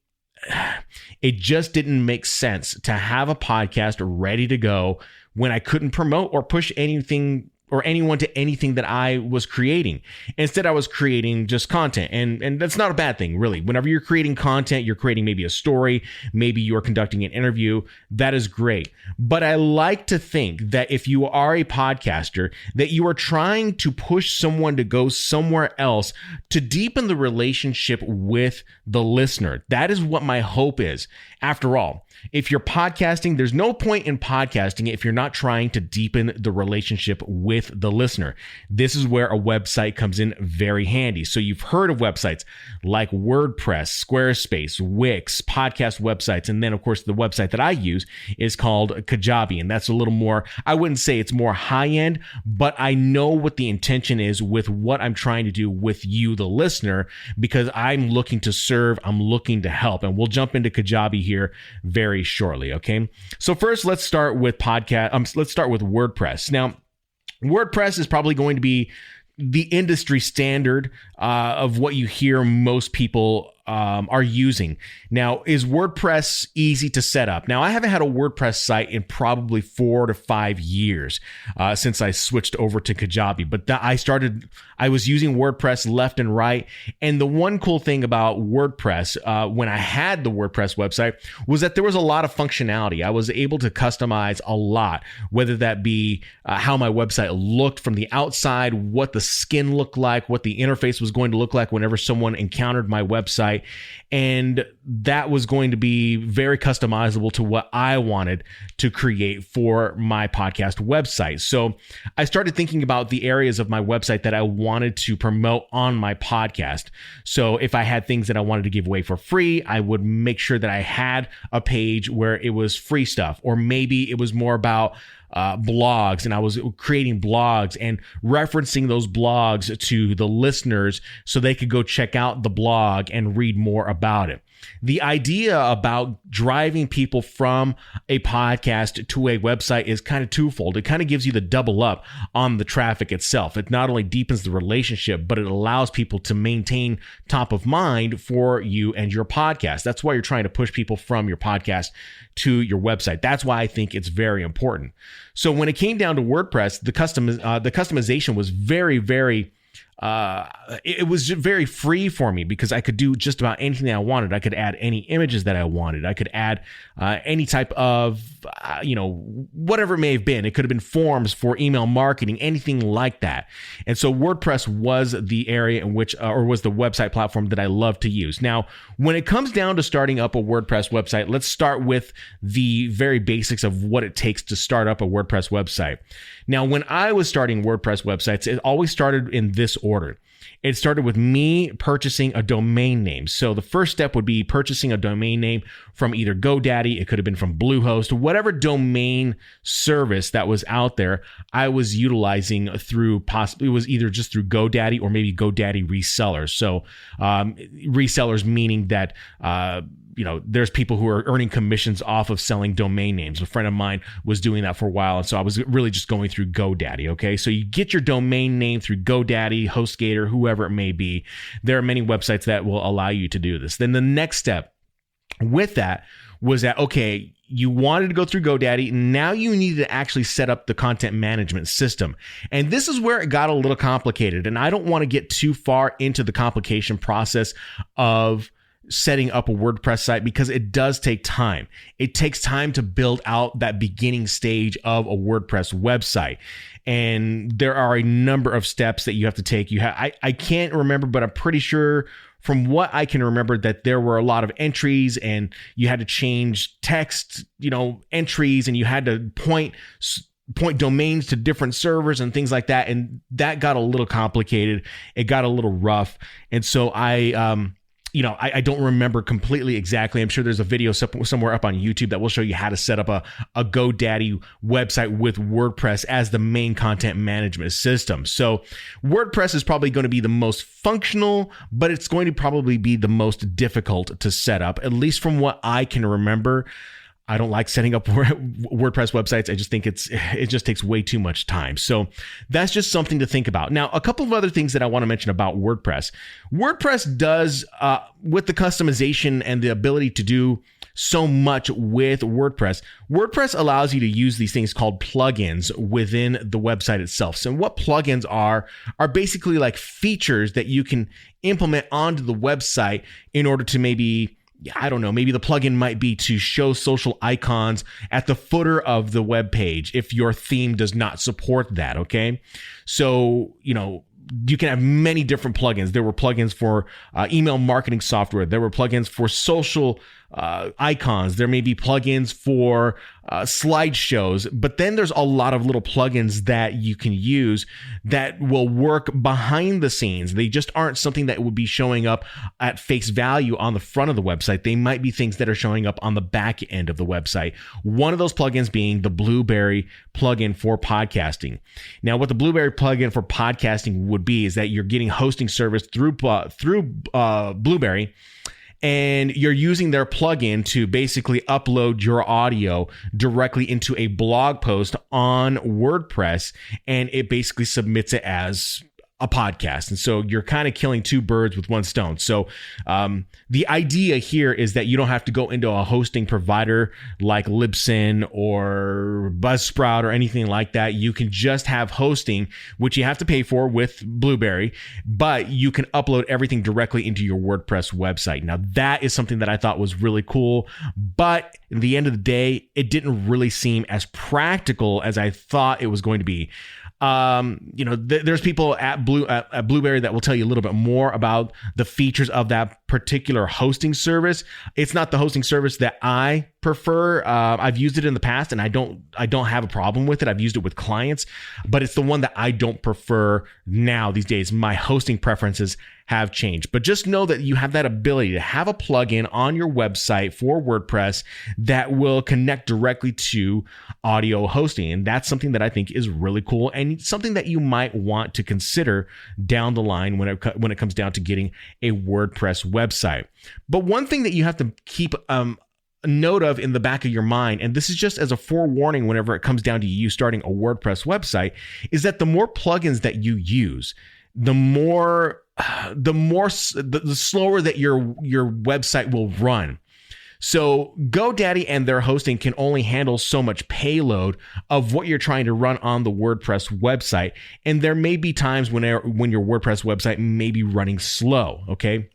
it just didn't make sense to have a podcast ready to go when I couldn't promote or push anything or anyone to anything that I was creating. Instead, I was creating just content. And that's not a bad thing, really. Whenever you're creating content, you're creating maybe a story, maybe you're conducting an interview. That is great. But I like to think that if you are a podcaster, that you are trying to push someone to go somewhere else to deepen the relationship with the listener. That is what my hope is. After all, if you're podcasting, there's no point in podcasting if you're not trying to deepen the relationship with the listener. This is where a website comes in very handy. So you've heard of websites like WordPress, Squarespace, Wix, podcast websites. And then, of course, the website that I use is called Kajabi. And that's a little more, I wouldn't say it's more high end, but I know what the intention is with what I'm trying to do with you, the listener, because I'm looking to serve, I'm looking to help. And we'll jump into Kajabi here very shortly. Okay. So first, let's start with let's start with WordPress. Now, WordPress is probably going to be the industry standard of what you hear most people are using. Now, is WordPress easy to set up? Now, I haven't had a WordPress site in probably 4 to 5 years since I switched over to Kajabi, but I was using WordPress left and right. And the one cool thing about WordPress, when I had the WordPress website, was that there was a lot of functionality. I was able to customize a lot, whether that be how my website looked from the outside, what the skin looked like, what the interface was going to look like whenever someone encountered my website. And that was going to be very customizable to what I wanted to create for my podcast website. So I started thinking about the areas of my website that I wanted to promote on my podcast. So if I had things that I wanted to give away for free, I would make sure that I had a page where it was free stuff, or maybe it was more about blogs, and I was creating blogs and referencing those blogs to the listeners so they could go check out the blog and read more about it. The idea about driving people from a podcast to a website is kind of twofold. It kind of gives you the double up on the traffic itself. It not only deepens the relationship, but it allows people to maintain top of mind for you and your podcast. That's why you're trying to push people from your podcast to your website. That's why I think it's very important. So when it came down to WordPress, the customization was very, very it was just very free for me because I could do just about anything that I wanted. I could add any images that I wanted. I could add any type of, whatever it may have been. It could have been forms for email marketing, anything like that. And so WordPress was the area in which, or was the website platform that I love to use. Now, when it comes down to starting up a WordPress website, let's start with the very basics of what it takes to start up a WordPress website. Now, when I was starting WordPress websites, it always started in this order. It started with me purchasing a domain name. So the first step would be purchasing a domain name from either GoDaddy. It could have been from Bluehost, whatever domain service that was out there. I was utilizing through possibly, it was either just through GoDaddy or maybe GoDaddy resellers. So resellers meaning that, there's people who are earning commissions off of selling domain names. A friend of mine was doing that for a while. And so I was really just going through GoDaddy. Okay. So you get your domain name through GoDaddy, HostGator, whoever it may be. There are many websites that will allow you to do this. Then the next step with that was that, okay, you wanted to go through GoDaddy. Now you needed to actually set up the content management system. And this is where it got a little complicated. And I don't want to get too far into the complication process of setting up a WordPress site because it does take time. It takes time to build out that beginning stage of a WordPress website. And there are a number of steps that you have to take. I can't remember, but I'm pretty sure from what I can remember that there were a lot of entries and you had to change text, entries, and you had to point domains to different servers and things like that. And that got a little complicated. It got a little rough. And so I don't remember completely exactly. I'm sure there's a video somewhere up on YouTube that will show you how to set up a GoDaddy website with WordPress as the main content management system. So WordPress is probably going to be the most functional, but it's going to probably be the most difficult to set up, at least from what I can remember. I don't like setting up WordPress websites. I just think it just takes way too much time. So that's just something to think about. Now, a couple of other things that I want to mention about WordPress. WordPress does, with the customization and the ability to do so much with WordPress, WordPress allows you to use these things called plugins within the website itself. So what plugins are basically like features that you can implement onto the website in order to maybe the plugin might be to show social icons at the footer of the web page if your theme does not support that, okay? So, you can have many different plugins. There were plugins for email marketing software. There were plugins for social icons. There may be plugins for slideshows, but then there's a lot of little plugins that you can use that will work behind the scenes. They just aren't something that would be showing up at face value on the front of the website. They might be things that are showing up on the back end of the website. One of those plugins being the Blueberry plugin for podcasting. Now, what the Blueberry plugin for podcasting would be is that you're getting hosting service through Blueberry, and you're using their plugin to basically upload your audio directly into a blog post on WordPress, and it basically submits it as a podcast. And so you're kind of killing two birds with one stone. So the idea here is that you don't have to go into a hosting provider like Libsyn or Buzzsprout or anything like that. You can just have hosting, which you have to pay for with Blueberry, but you can upload everything directly into your WordPress website. Now, that is something that I thought was really cool, but at the end of the day, it didn't really seem as practical as I thought it was going to be. There's people at Blueberry that will tell you a little bit more about the features of that particular hosting service. It's not the hosting service that I prefer. I've used it in the past and I don't have a problem with it. I've used it with clients, but it's the one that I don't prefer now these days. My hosting preferences have changed. But just know that you have that ability to have a plugin on your website for WordPress that will connect directly to audio hosting. And that's something that I think is really cool and something that you might want to consider down the line when it comes down to getting a WordPress website. But one thing that you have to keep note of in the back of your mind, and this is just as a forewarning whenever it comes down to you starting a WordPress website, is that the more plugins that you use, the slower that your website will run. So GoDaddy and their hosting can only handle so much payload of what you're trying to run on the WordPress website. And there may be times when your WordPress website may be running slow, okay?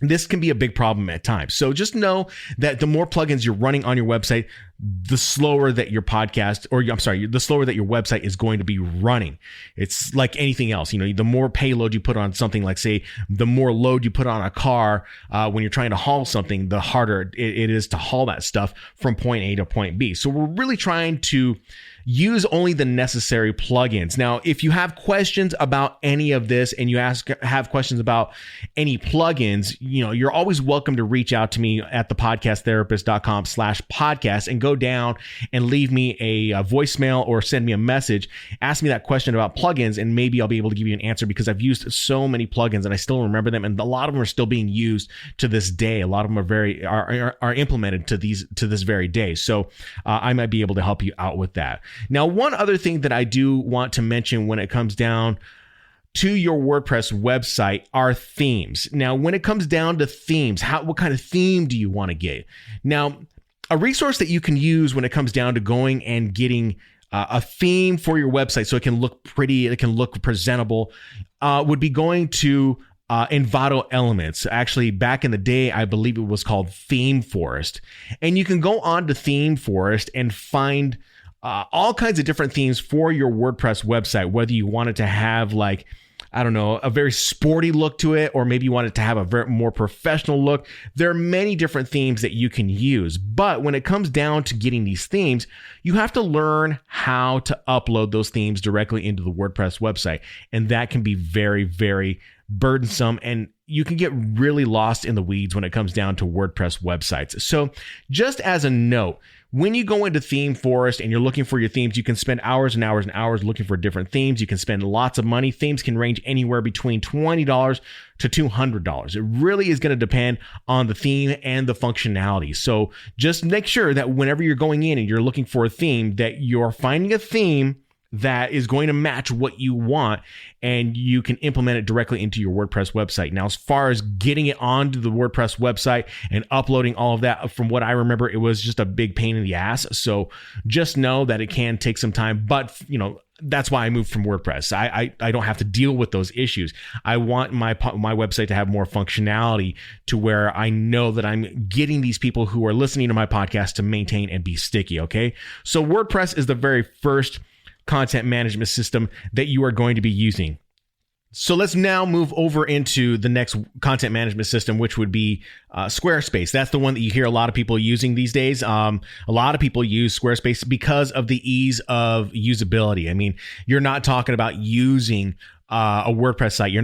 This can be a big problem at times. So just know that the more plugins you're running on your website, the slower that your the slower that your website is going to be running. It's like anything else. The more payload you put on something, like say, the more load you put on a car when you're trying to haul something, the harder it is to haul that stuff from point A to point B. So we're really trying to use only the necessary plugins. Now, if you have questions about any of this and you have questions about any plugins, you're always welcome to reach out to me at thepodcasttherapist.com/podcast and go down and leave me a voicemail or send me a message. Ask me that question about plugins, and maybe I'll be able to give you an answer, because I've used so many plugins and I still remember them, and a lot of them are still being used to this day. A lot of them are implemented to this very day. So I might be able to help you out with that. Now, one other thing that I do want to mention when it comes down to your WordPress website are themes. Now, when it comes down to themes, what kind of theme do you want to get? Now, a resource that you can use when it comes down to going and getting a theme for your website so it can look pretty, it can look presentable, would be going to Envato Elements. Actually, back in the day, I believe it was called Theme Forest. And you can go on to Theme Forest and find all kinds of different themes for your WordPress website, whether you want it to have a very sporty look to it, or maybe you want it to have a very more professional look. There are many different themes that you can use. But when it comes down to getting these themes, you have to learn how to upload those themes directly into the WordPress website. And that can be very, very burdensome, and you can get really lost in the weeds when it comes down to WordPress websites. So just as a note, when you go into Theme Forest and you're looking for your themes, you can spend hours and hours and hours looking for different themes. You can spend lots of money. Themes can range anywhere between $20 to $200. It really is going to depend on the theme and the functionality. So just make sure that whenever you're going in and you're looking for a theme, that you're finding a theme that is going to match what you want, and you can implement it directly into your WordPress website. Now, as far as getting it onto the WordPress website and uploading all of that, from what I remember, it was just a big pain in the ass. So just know that it can take some time, but that's why I moved from WordPress. I don't have to deal with those issues. I want my website to have more functionality, to where I know that I'm getting these people who are listening to my podcast to maintain and be sticky. Okay. So WordPress is the very first content management system that you are going to be using. So let's now move over into the next content management system, which would be Squarespace. That's the one that you hear a lot of people using these days. A lot of people use Squarespace because of the ease of usability. I mean, you're not talking about using a WordPress site. You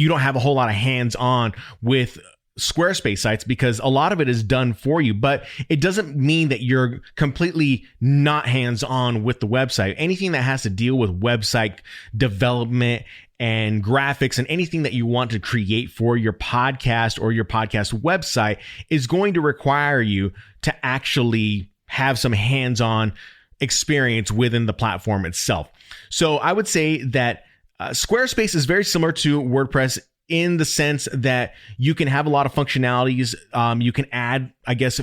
don't have a whole lot of hands-on with Squarespace sites, because a lot of it is done for you, but it doesn't mean that you're completely not hands-on with the website. Anything that has to deal with website development and graphics and anything that you want to create for your podcast or your podcast website is going to require you to actually have some hands-on experience within the platform itself. So I would say that Squarespace is very similar to WordPress in the sense that you can have a lot of functionalities. You can add,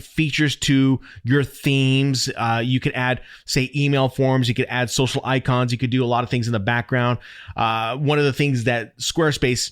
features to your themes. You could add, say, email forms. You could add social icons. You could do a lot of things in the background. One of the things that Squarespace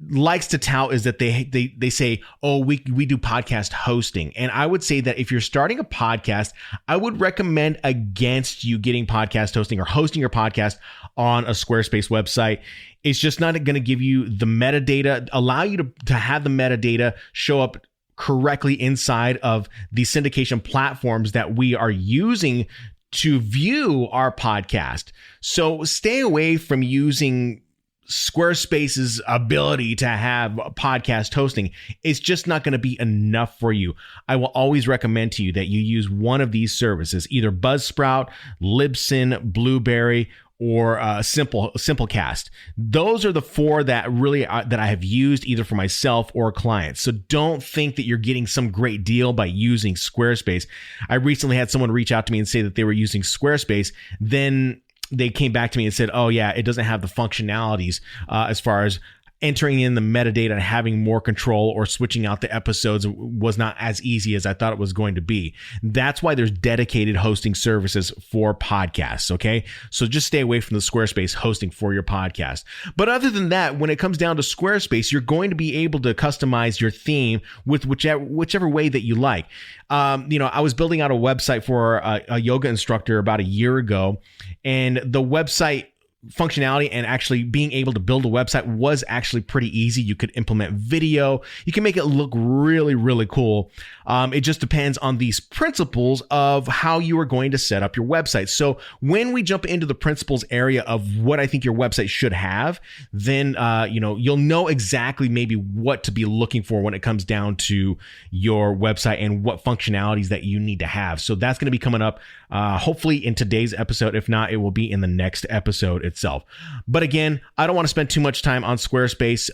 likes to tout is that they say, oh, we do podcast hosting. And I would say that if you're starting a podcast, I would recommend against you getting podcast hosting or hosting your podcast on a Squarespace website. It's just not going to give you the metadata, allow you to have the metadata show up correctly inside of the syndication platforms that we are using to view our podcast. So stay away from using Squarespace's ability to have podcast hosting. It's just not going to be enough for you. I will always recommend to you that you use one of these services, either Buzzsprout, Libsyn, Blueberry, or Simplecast. Those are the four that really that I have used either for myself or clients. So don't think that you're getting some great deal by using Squarespace. I recently had someone reach out to me and say that they were using Squarespace. Then they came back to me and said, oh yeah, it doesn't have the functionalities as far as entering in the metadata and having more control or switching out the episodes was not as easy as I thought it was going to be. That's why there's dedicated hosting services for podcasts, okay? So just stay away from the Squarespace hosting for your podcast. But other than that, when it comes down to Squarespace, you're going to be able to customize your theme with whichever way that you like. I was building out a website for a yoga instructor about a year ago, and the website functionality and actually being able to build a website was actually pretty easy. You could implement video. You can make it look really, really cool. It just depends on these principles of how you are going to set up your website. So when we jump into the principles area of what I think your website should have, then, you'll know exactly maybe what to be looking for when it comes down to your website and what functionalities that you need to have. So that's going to be coming up, hopefully in today's episode. If not, it will be in the next episode itself. But again, I don't want to spend too much time on Squarespace.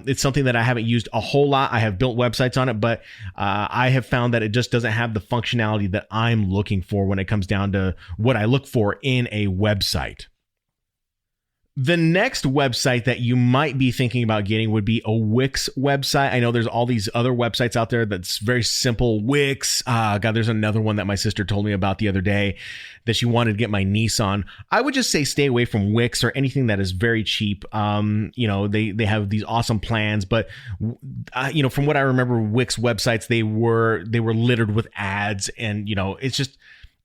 It's something that I haven't used a whole lot. I have built websites on it, but I have found that it just doesn't have the functionality that I'm looking for when it comes down to what I look for in a website. The next website that you might be thinking about getting would be a Wix website. I know there's all these other websites out there that's very simple. Wix. There's another one that my sister told me about the other day that she wanted to get my niece on. I would just say stay away from Wix or anything that is very cheap. They have these awesome plans, but from what I remember, Wix websites, they were littered with ads, and it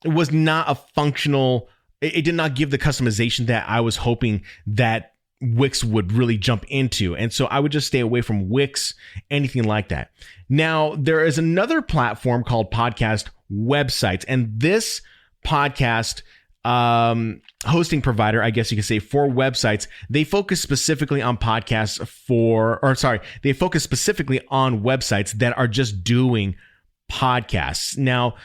was not a functional. It did not give the customization that I was hoping that Wix would really jump into. And so I would just stay away from Wix, anything like that. Now, there is another platform called Podcast Websites. And this podcast hosting provider, I guess you could say, for websites, they focus specifically on podcasts they focus specifically on websites that are just doing podcasts. Now,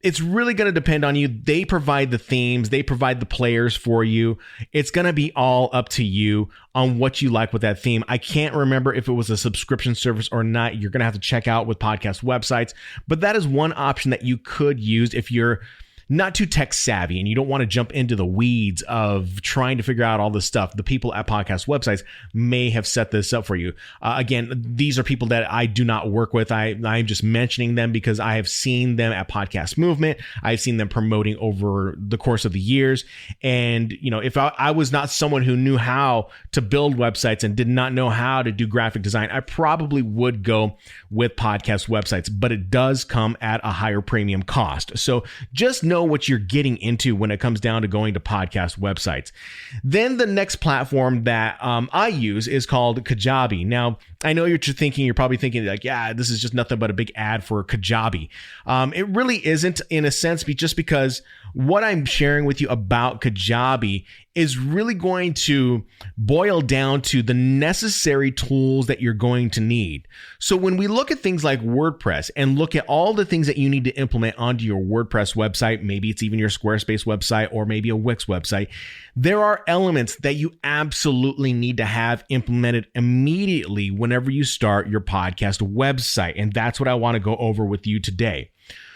it's really going to depend on you. They provide the themes, they provide the players for you. It's going to be all up to you on what you like with that theme. I can't remember if it was a subscription service or not. You're going to have to check out with Podcast Websites, but that is one option that you could use if you're not too tech savvy and you don't want to jump into the weeds of trying to figure out all this stuff. The people at Podcast Websites may have set this up for you. Again, these are people that I do not work with. I'm just mentioning them because I have seen them at Podcast Movement. I've seen them promoting over the course of the years. And, if I was not someone who knew how to build websites and did not know how to do graphic design, I probably would go with Podcast Websites, but it does come at a higher premium cost. So just know what you're getting into when it comes down to going to podcast websites. Then the next platform that I use is called Kajabi. Now, I know you're probably thinking like, yeah, this is just nothing but a big ad for Kajabi. It really isn't, in a sense, just because what I'm sharing with you about Kajabi is really going to boil down to the necessary tools that you're going to need. So when we look at things like WordPress and look at all the things that you need to implement onto your WordPress website, maybe it's even your Squarespace website or maybe a Wix website, there are elements that you absolutely need to have implemented immediately whenever you start your podcast website. And that's what I want to go over with you today.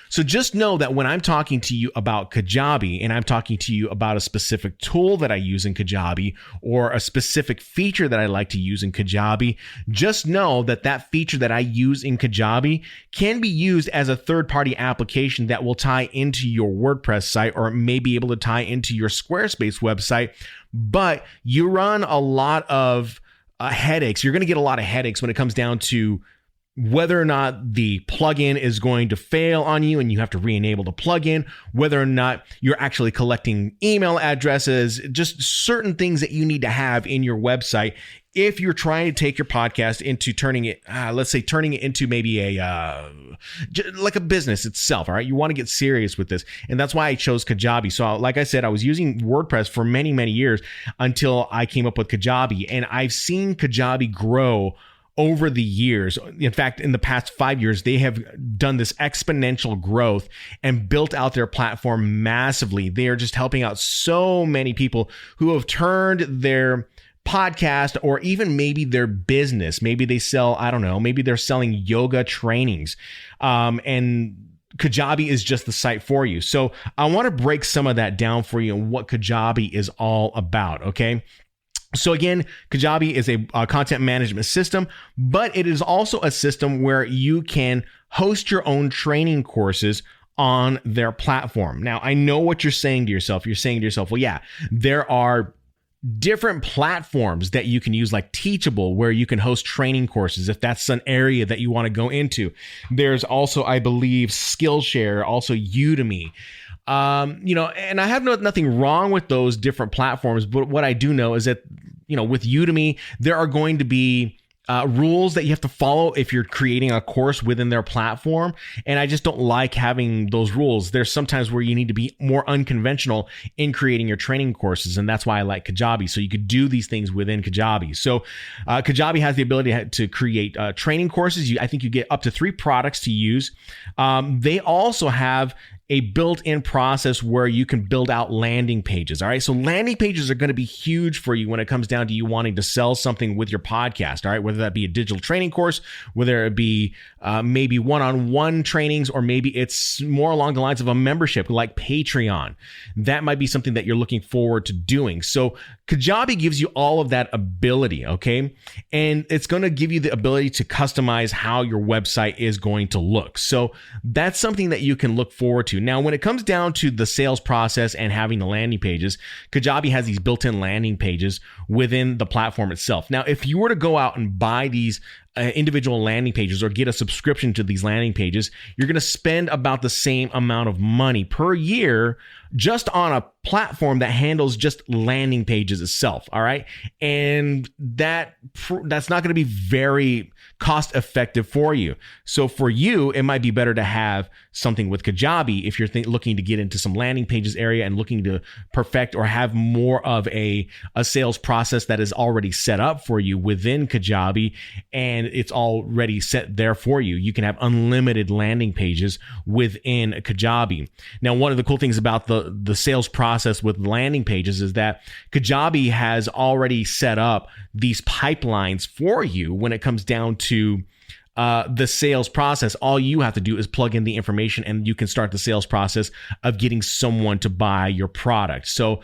So just know that when I'm talking to you about Kajabi and I'm talking to you about a specific tool that I use in Kajabi or a specific feature that I like to use in Kajabi, just know that that feature that I use in Kajabi can be used as a third-party application that will tie into your WordPress site or may be able to tie into your Squarespace website. But you run a lot of headaches. You're going to get a lot of headaches when it comes down to whether or not the plugin is going to fail on you and you have to re-enable the plugin, whether or not you're actually collecting email addresses, just certain things that you need to have in your website if you're trying to take your podcast into turning it into maybe like a business itself. All right. You want to get serious with this. And that's why I chose Kajabi. So like I said, I was using WordPress for many, many years until I came up with Kajabi, and I've seen Kajabi grow over the years. In fact, in the past 5 years, they have done this exponential growth and built out their platform massively. They are just helping out so many people who have turned their podcast or even maybe their business. Maybe they sell, maybe they're selling yoga trainings. And Kajabi is just the site for you. So I want to break some of that down for you and what Kajabi is all about. Okay. So again, Kajabi is a content management system, but it is also a system where you can host your own training courses on their platform. Now, I know what you're saying to yourself. You're saying to yourself, well, yeah, there are different platforms that you can use, like Teachable, where you can host training courses if that's an area that you want to go into. There's also, I believe, Skillshare, also Udemy. And I have nothing wrong with those different platforms, but what I do know is that, with Udemy, there are going to be rules that you have to follow if you're creating a course within their platform. And I just don't like having those rules. There's sometimes where you need to be more unconventional in creating your training courses. And that's why I like Kajabi. So you could do these things within Kajabi. So Kajabi has the ability to create training courses. I think you get up to 3 products to use. They also have a built-in process where you can build out landing pages. All right. So landing pages are going to be huge for you when it comes down to you wanting to sell something with your podcast. All right. Whether that be a digital training course, whether it be maybe one-on-one trainings, or maybe it's more along the lines of a membership like Patreon. That might be something that you're looking forward to doing. So Kajabi gives you all of that ability. Okay. And it's going to give you the ability to customize how your website is going to look. So that's something that you can look forward to. Now, when it comes down to the sales process and having the landing pages, Kajabi has these built-in landing pages within the platform itself. Now, if you were to go out and buy these individual landing pages or get a subscription to these landing pages, you're going to spend about the same amount of money per year just on a platform that handles just landing pages itself. All right. And that's not going to be very cost effective for you. So for you, it might be better to have something with Kajabi if you're looking to get into some landing pages area and looking to perfect or have more of a sales process that is already set up for you within Kajabi, and it's already set there for you. You can have unlimited landing pages within Kajabi. Now, one of the cool things about the sales process with landing pages is that Kajabi has already set up these pipelines for you when it comes down to the sales process. All you have to do is plug in the information and you can start the sales process of getting someone to buy your product. So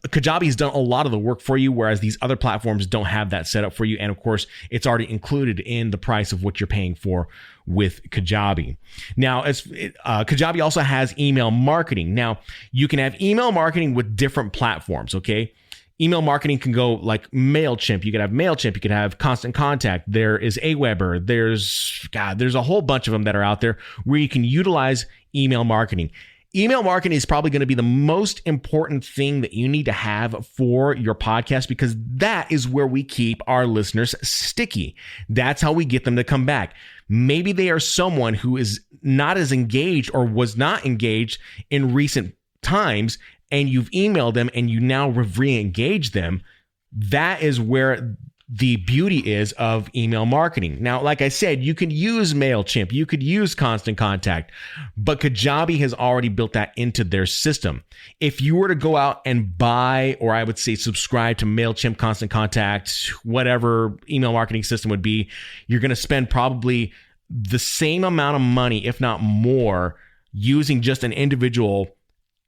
Kajabi has done a lot of the work for you, whereas these other platforms don't have that set up for you. And of course, it's already included in the price of what you're paying for with Kajabi. Now, Kajabi also has email marketing. Now, you can have email marketing with different platforms, okay? Email marketing can go like MailChimp. You could have MailChimp. You could have Constant Contact. There is Aweber. There's a whole bunch of them that are out there where you can utilize email marketing. Email marketing is probably going to be the most important thing that you need to have for your podcast, because that is where we keep our listeners sticky. That's how we get them to come back. Maybe they are someone who is not as engaged or was not engaged in recent times, and you've emailed them and you now re-engage them. That is where the beauty is of email marketing. Now, like I said, you can use MailChimp, you could use Constant Contact, but Kajabi has already built that into their system. If you were to go out and buy, or I would say subscribe to MailChimp, Constant Contact, whatever email marketing system would be, you're going to spend probably the same amount of money, if not more, using just an individual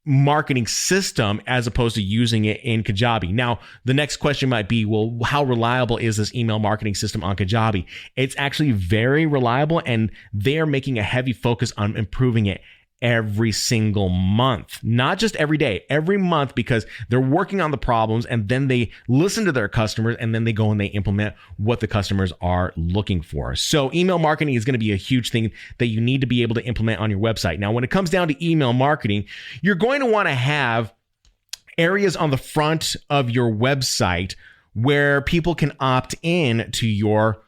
marketing system as opposed to using it in Kajabi. Now, the next question might be, well, how reliable is this email marketing system on Kajabi? It's actually very reliable, and they are making a heavy focus on improving it every single month, not just every day, every month, because they're working on the problems and then they listen to their customers and then they go and they implement what the customers are looking for. So email marketing is going to be a huge thing that you need to be able to implement on your website. Now, when it comes down to email marketing, you're going to want to have areas on the front of your website where people can opt in to your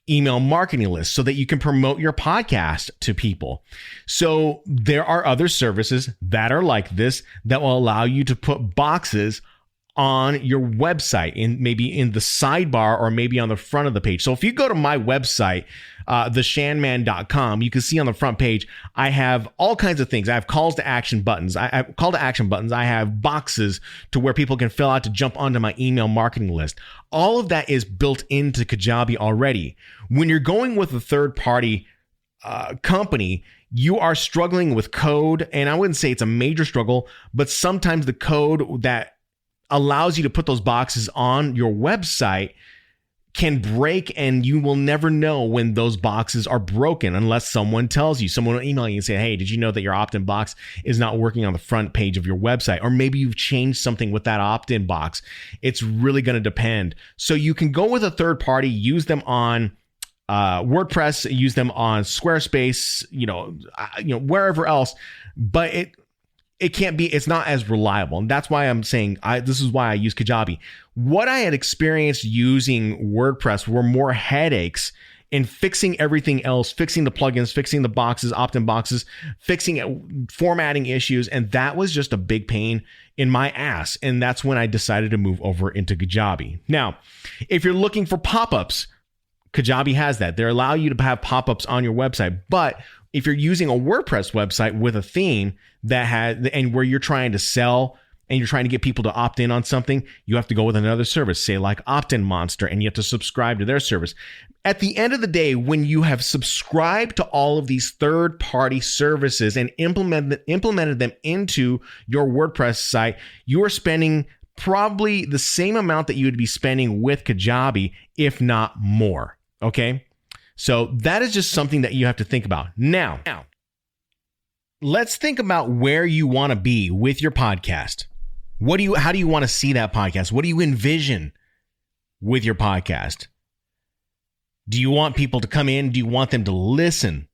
email marketing list so that you can promote your podcast to people. So there are other services that are like this that will allow you to put boxes on your website, maybe in the sidebar or maybe on the front of the page. So if you go to my website, theshanman.com, you can see on the front page, I have all kinds of things. I have calls to action buttons. I have boxes to where people can fill out to jump onto my email marketing list. All of that is built into Kajabi already. When you're going with a third-party company, you are struggling with code, and I wouldn't say it's a major struggle, but sometimes the code that allows you to put those boxes on your website can break, and you will never know when those boxes are broken unless someone tells you. Someone will email you and say, hey, did you know that your opt-in box is not working on the front page of your website? Or maybe you've changed something with that opt-in box. It's really going to depend. So you can go with a third party, use them on WordPress, use them on Squarespace, wherever else, but it's not as reliable. And that's why I'm saying this is why I use Kajabi. What I had experienced using WordPress were more headaches in fixing everything else, fixing the plugins, fixing the boxes, opt-in boxes, fixing it, formatting issues. And that was just a big pain in my ass. And that's when I decided to move over into Kajabi. Now, if you're looking for pop-ups, Kajabi has that. They allow you to have pop-ups on your website. But if you're using a WordPress website with a theme and where you're trying to sell and you're trying to get people to opt in on something, you have to go with another service, say like Opt-in Monster, and you have to subscribe to their service. At the end of the day, when you have subscribed to all of these third-party services and implemented them into your WordPress site, you are spending probably the same amount that you would be spending with Kajabi, if not more. Okay? So that is just something that you have to think about. Now, let's think about where you want to be with your podcast. How do you want to see that podcast? What do you envision with your podcast? Do you want people to come in? Do you want them to listen?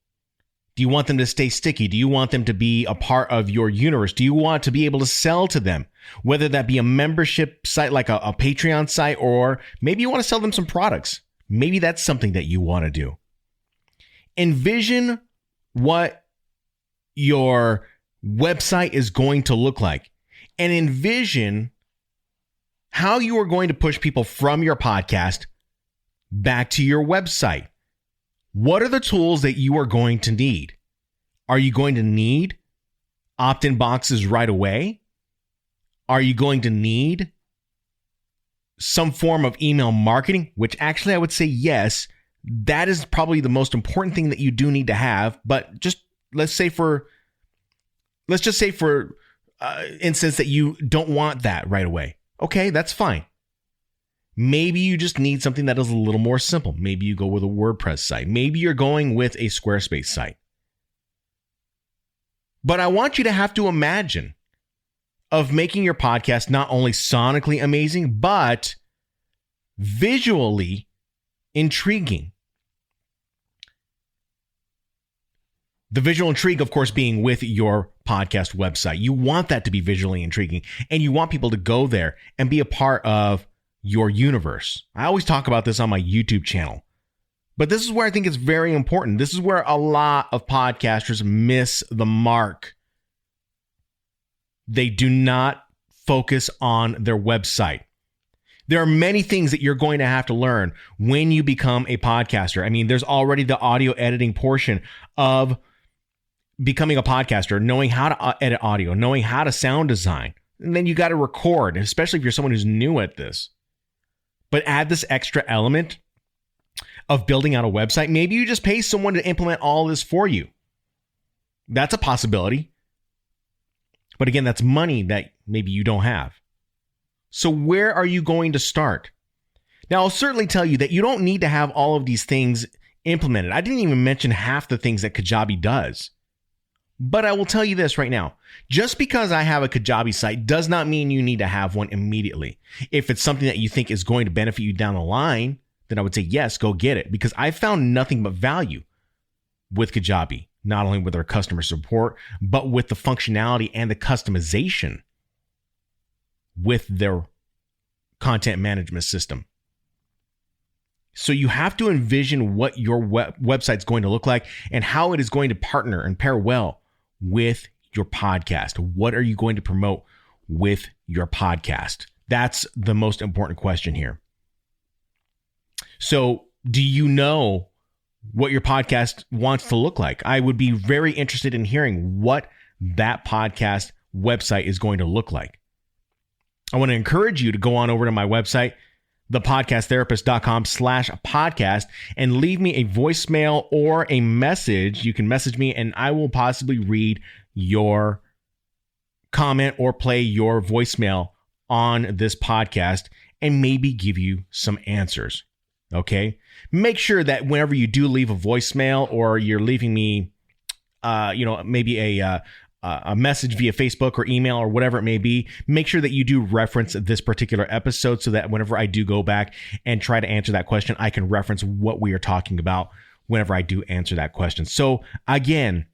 Do you want them to stay sticky? Do you want them to be a part of your universe? Do you want to be able to sell to them? Whether that be a membership site like a Patreon site, or maybe you want to sell them some products. Maybe that's something that you want to do. Envision what your website is going to look like, and envision how you are going to push people from your podcast back to your website. What are the tools that you are going to need? Are you going to need opt-in boxes right away? Are you going to need some form of email marketing? Which actually I would say yes. That is probably the most important thing that you do need to have. But let's just say for instance that you don't want that right away. Okay, that's fine. Maybe you just need something that is a little more simple. Maybe you go with a WordPress site. Maybe you're going with a Squarespace site. But I want you to have to imagine of making your podcast not only sonically amazing, but visually intriguing. The visual intrigue, of course, being with your podcast website. You want that to be visually intriguing, and you want people to go there and be a part of your universe. I always talk about this on my YouTube channel, but this is where I think it's very important. This is where a lot of podcasters miss the mark. They do not focus on their website. There are many things that you're going to have to learn when you become a podcaster. I mean, there's already the audio editing portion of becoming a podcaster, knowing how to edit audio, knowing how to sound design. And then you got to record, especially if you're someone who's new at this. But add this extra element of building out a website. Maybe you just pay someone to implement all this for you. That's a possibility. But again, that's money that maybe you don't have. So where are you going to start? Now, I'll certainly tell you that you don't need to have all of these things implemented. I didn't even mention half the things that Kajabi does. But I will tell you this right now. Just because I have a Kajabi site does not mean you need to have one immediately. If it's something that you think is going to benefit you down the line, then I would say, yes, go get it. Because I found nothing but value with Kajabi, not only with their customer support, but with the functionality and the customization with their content management system. So you have to envision what your website's going to look like and how it is going to partner and pair well with your podcast. What are you going to promote with your podcast? That's the most important question here. So do you know what your podcast wants to look like? I would be very interested in hearing what that podcast website is going to look like. I want to encourage you to go on over to my website, thepodcasttherapist.com/podcast, and leave me a voicemail or a message. You can message me and I will possibly read your comment or play your voicemail on this podcast and maybe give you some answers. Okay. Make sure that whenever you do leave a voicemail or you're leaving me, maybe a message via Facebook or email or whatever it may be, make sure that you do reference this particular episode so that whenever I do go back and try to answer that question, I can reference what we are talking about whenever I do answer that question. So again,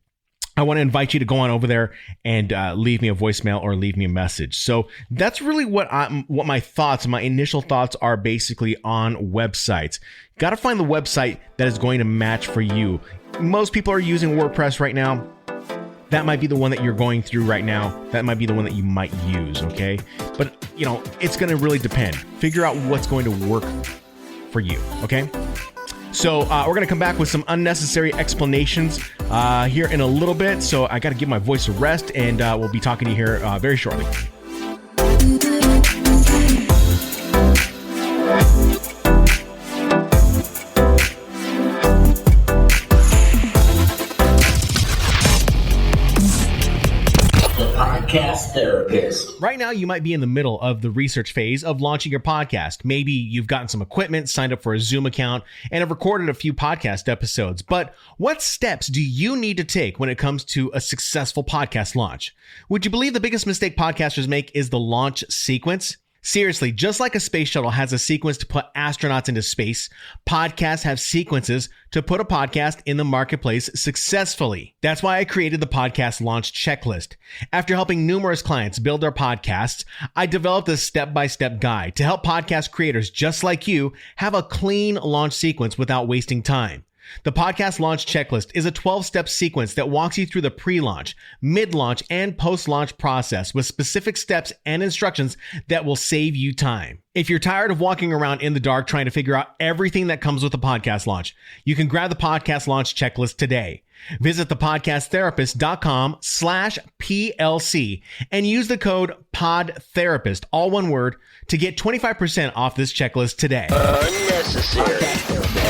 I want to invite you to go on over there and leave me a voicemail or leave me a message. So that's really what my thoughts, my initial thoughts are basically on websites. Got to find the website that is going to match for you. Most people are using WordPress right now. That might be the one that you're going through right now. That might be the one that you might use, okay? But, it's going to really depend. Figure out what's going to work for you, okay? So we're going to come back with some unnecessary explanations here in a little bit. So I got to give my voice a rest, and we'll be talking to you here very shortly. Podcast Therapist. Right now, you might be in the middle of the research phase of launching your podcast. Maybe you've gotten some equipment, signed up for a Zoom account, and have recorded a few podcast episodes. But what steps do you need to take when it comes to a successful podcast launch? Would you believe the biggest mistake podcasters make is the launch sequence? Seriously, just like a space shuttle has a sequence to put astronauts into space, podcasts have sequences to put a podcast in the marketplace successfully. That's why I created the podcast launch checklist. After helping numerous clients build their podcasts, I developed a step-by-step guide to help podcast creators just like you have a clean launch sequence without wasting time. The podcast launch checklist is a 12-step sequence that walks you through the pre-launch, mid-launch, and post-launch process with specific steps and instructions that will save you time. If you're tired of walking around in the dark trying to figure out everything that comes with a podcast launch, you can grab the podcast launch checklist today. Visit thepodcasttherapist.com/PLC and use the code PODTherapist, all one word, to get 25% off this checklist today. Unnecessary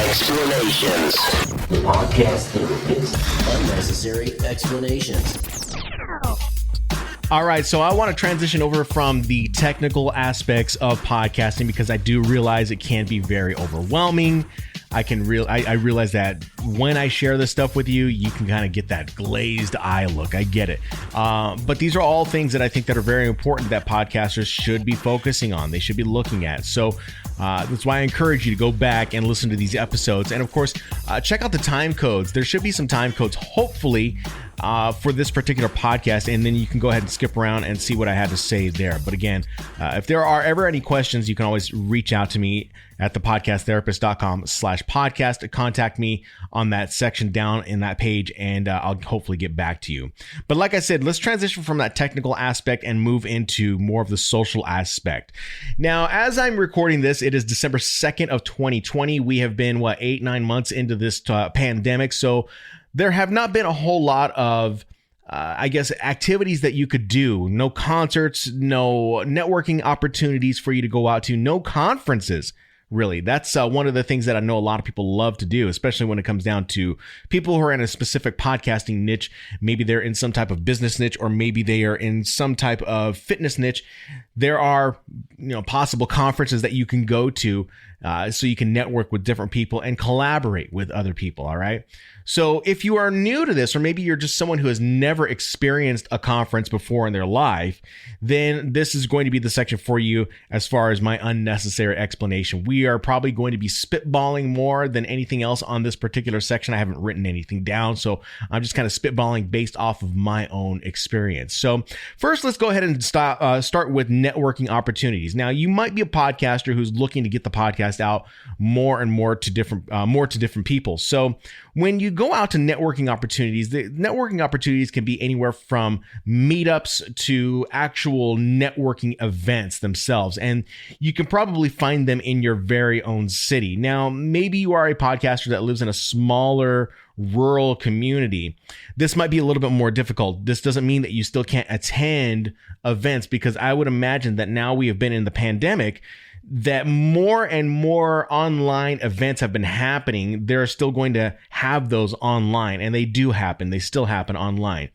explanations. The Podcast Therapist. Unnecessary explanations. All right, so I want to transition over from the technical aspects of podcasting because I do realize it can be very overwhelming. I realize that when I share this stuff with you, you can kind of get that glazed eye look. I get it. But these are all things that I think that are very important that podcasters should be focusing on. They should be looking at. So that's why I encourage you to go back and listen to these episodes. And of course, check out the time codes. There should be some time codes, hopefully, for this particular podcast. And then you can go ahead and skip around and see what I had to say there. But again, if there are ever any questions, you can always reach out to me at thepodcasttherapist.com/podcast. Contact me on that section down in that page, and I'll hopefully get back to you. But like I said, let's transition from that technical aspect and move into more of the social aspect. Now, as I'm recording this, it is December 2nd of 2020. We have been, 8-9 months into this pandemic. So there have not been a whole lot of activities that you could do. No concerts, no networking opportunities for you to go out to, no conferences. Really, that's one of the things that I know a lot of people love to do, especially when it comes down to people who are in a specific podcasting niche. Maybe they're in some type of business niche, or maybe they are in some type of fitness niche. There are, possible conferences that you can go to so you can network with different people and collaborate with other people. All right. So if you are new to this, or maybe you're just someone who has never experienced a conference before in their life, then this is going to be the section for you as far as my unnecessary explanation. We are probably going to be spitballing more than anything else on this particular section. I haven't written anything down, so I'm just kind of spitballing based off of my own experience. So first, let's go ahead and start with networking opportunities. Now, you might be a podcaster who's looking to get the podcast out more and more to different people. So when you go out to networking opportunities, the networking opportunities can be anywhere from meetups to actual networking events themselves. And you can probably find them in your very own city. Now, maybe you are a podcaster that lives in a smaller rural community. This might be a little bit more difficult. This doesn't mean that you still can't attend events, because I would imagine that now we have been in the pandemic, that more and more online events have been happening, they're still going to have those online, and they do happen. They still happen online.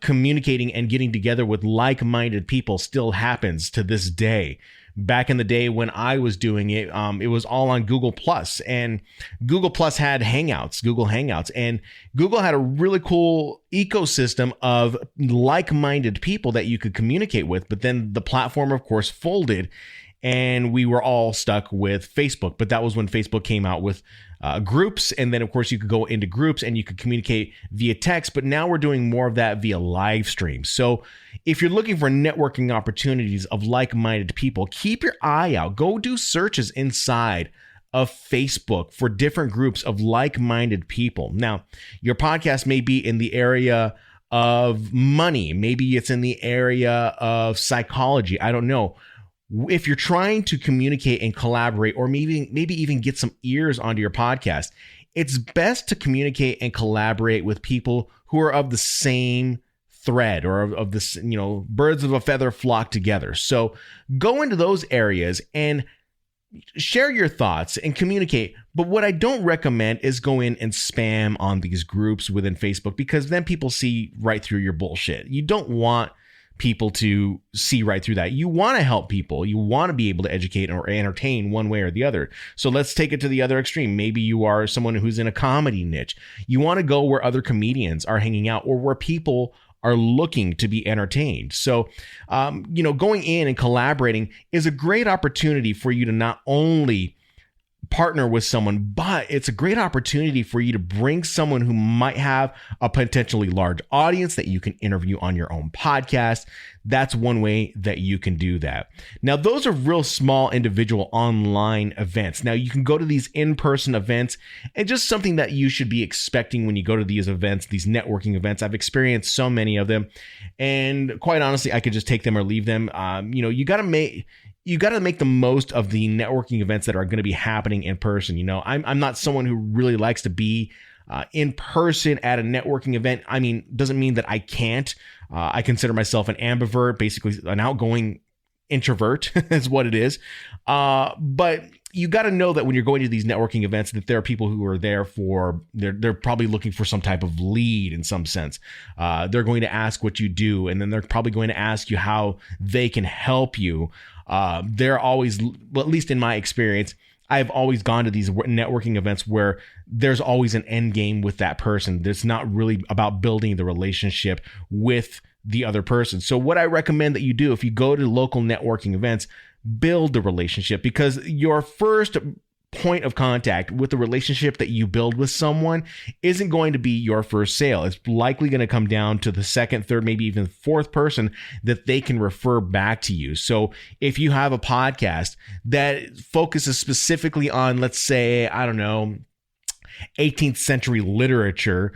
Communicating and getting together with like-minded people still happens to this day. Back in the day when I was doing it, it was all on Google Plus, and Google Plus had Hangouts, Google Hangouts, and Google had a really cool ecosystem of like-minded people that you could communicate with. But then the platform, of course, folded, and we were all stuck with Facebook. But that was when Facebook came out with groups, and then of course you could go into groups and you could communicate via text. But now we're doing more of that via live stream. So if you're looking for networking opportunities of like-minded people, keep your eye out. Go do searches inside of Facebook for different groups of like-minded people. Now, your podcast may be in the area of money. Maybe it's in the area of psychology. I don't know. If you're trying to communicate and collaborate, or maybe even get some ears onto your podcast, it's best to communicate and collaborate with people who are of the same thread, or of this, birds of a feather flock together. So go into those areas and share your thoughts and communicate. But what I don't recommend is go in and spam on these groups within Facebook, because then people see right through your bullshit. You don't want people to see right through that. You want to help people. You want to be able to educate or entertain one way or the other. So let's take it to the other extreme. Maybe you are someone who's in a comedy niche. You want to go where other comedians are hanging out, or where people are looking to be entertained. So, going in and collaborating is a great opportunity for you to not only partner with someone, but it's a great opportunity for you to bring someone who might have a potentially large audience that you can interview on your own podcast. That's one way that you can do that. Now, those are real small individual online events. Now, you can go to these in-person events, and just something that you should be expecting when you go to these events, these networking events. I've experienced so many of them, and quite honestly, I could just take them or leave them. You got to make the most of the networking events that are going to be happening in person. I'm not someone who really likes to be in person at a networking event. I mean, doesn't mean that I can't. I consider myself an ambivert, basically an outgoing introvert is what it is. But you got to know that when you're going to these networking events, that there are people who are there they're probably looking for some type of lead in some sense. They're going to ask what you do, and then they're probably going to ask you how they can help you. They're always, well, at least in my experience, I've always gone to these networking events where there's always an end game with that person. It's not really about building the relationship with the other person. So what I recommend that you do, if you go to local networking events, build the relationship, because your first point of contact with the relationship that you build with someone isn't going to be your first sale. It's likely going to come down to the second, third, maybe even fourth person that they can refer back to you. So if you have a podcast that focuses specifically on, let's say, 18th century literature,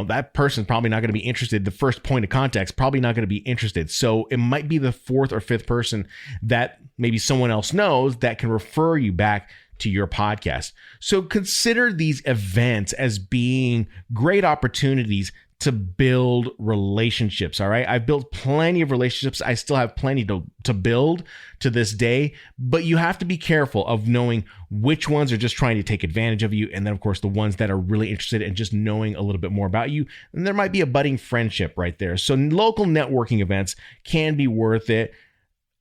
that person's probably not going to be interested. The first point of contact's probably not going to be interested. So it might be the fourth or fifth person that maybe someone else knows that can refer you back to your podcast. So consider these events as being great opportunities to build relationships. All right. I've built plenty of relationships. I still have plenty to build to this day, but you have to be careful of knowing which ones are just trying to take advantage of you. And then of course, the ones that are really interested in just knowing a little bit more about you. And there might be a budding friendship right there. So local networking events can be worth it.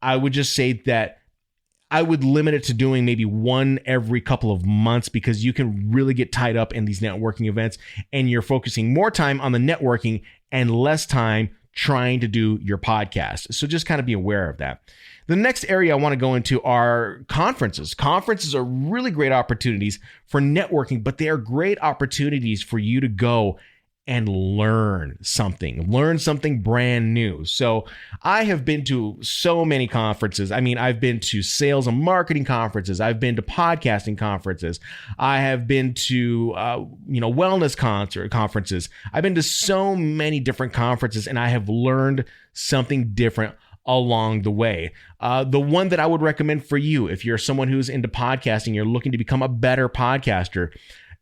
I would just say that I would limit it to doing maybe one every couple of months, because you can really get tied up in these networking events and you're focusing more time on the networking and less time trying to do your podcast. So just kind of be aware of that. The next area I want to go into are conferences. Conferences are really great opportunities for networking, but they are great opportunities for you to go and learn something brand new. So I have been to so many conferences. I mean, I've been to sales and marketing conferences. I've been to podcasting conferences. I have been to, wellness conferences. I've been to so many different conferences, and I have learned something different along the way. The one that I would recommend for you, if you're someone who's into podcasting, you're looking to become a better podcaster,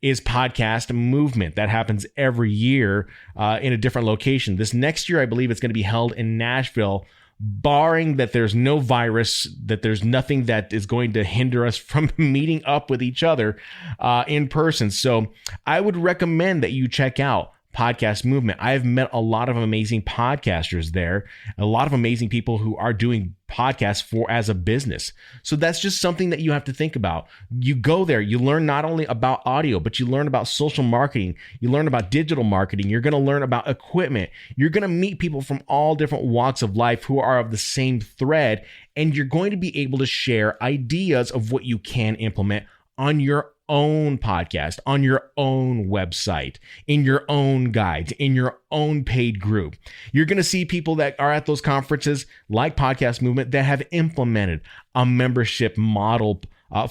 is Podcast Movement. That happens every year in a different location. This next year, I believe it's going to be held in Nashville, barring that there's no virus, that there's nothing that is going to hinder us from meeting up with each other in person. So I would recommend that you check out Podcast Movement. I have met a lot of amazing podcasters there, a lot of amazing people who are doing podcasts for as a business. So that's just something that you have to think about. You go there, you learn not only about audio, but you learn about social marketing, you learn about digital marketing, you're going to learn about equipment, you're going to meet people from all different walks of life who are of the same thread, and you're going to be able to share ideas of what you can implement on your own podcast, on your own website, in your own guides, in your own paid group. You're going to see people that are at those conferences like Podcast Movement that have implemented a membership model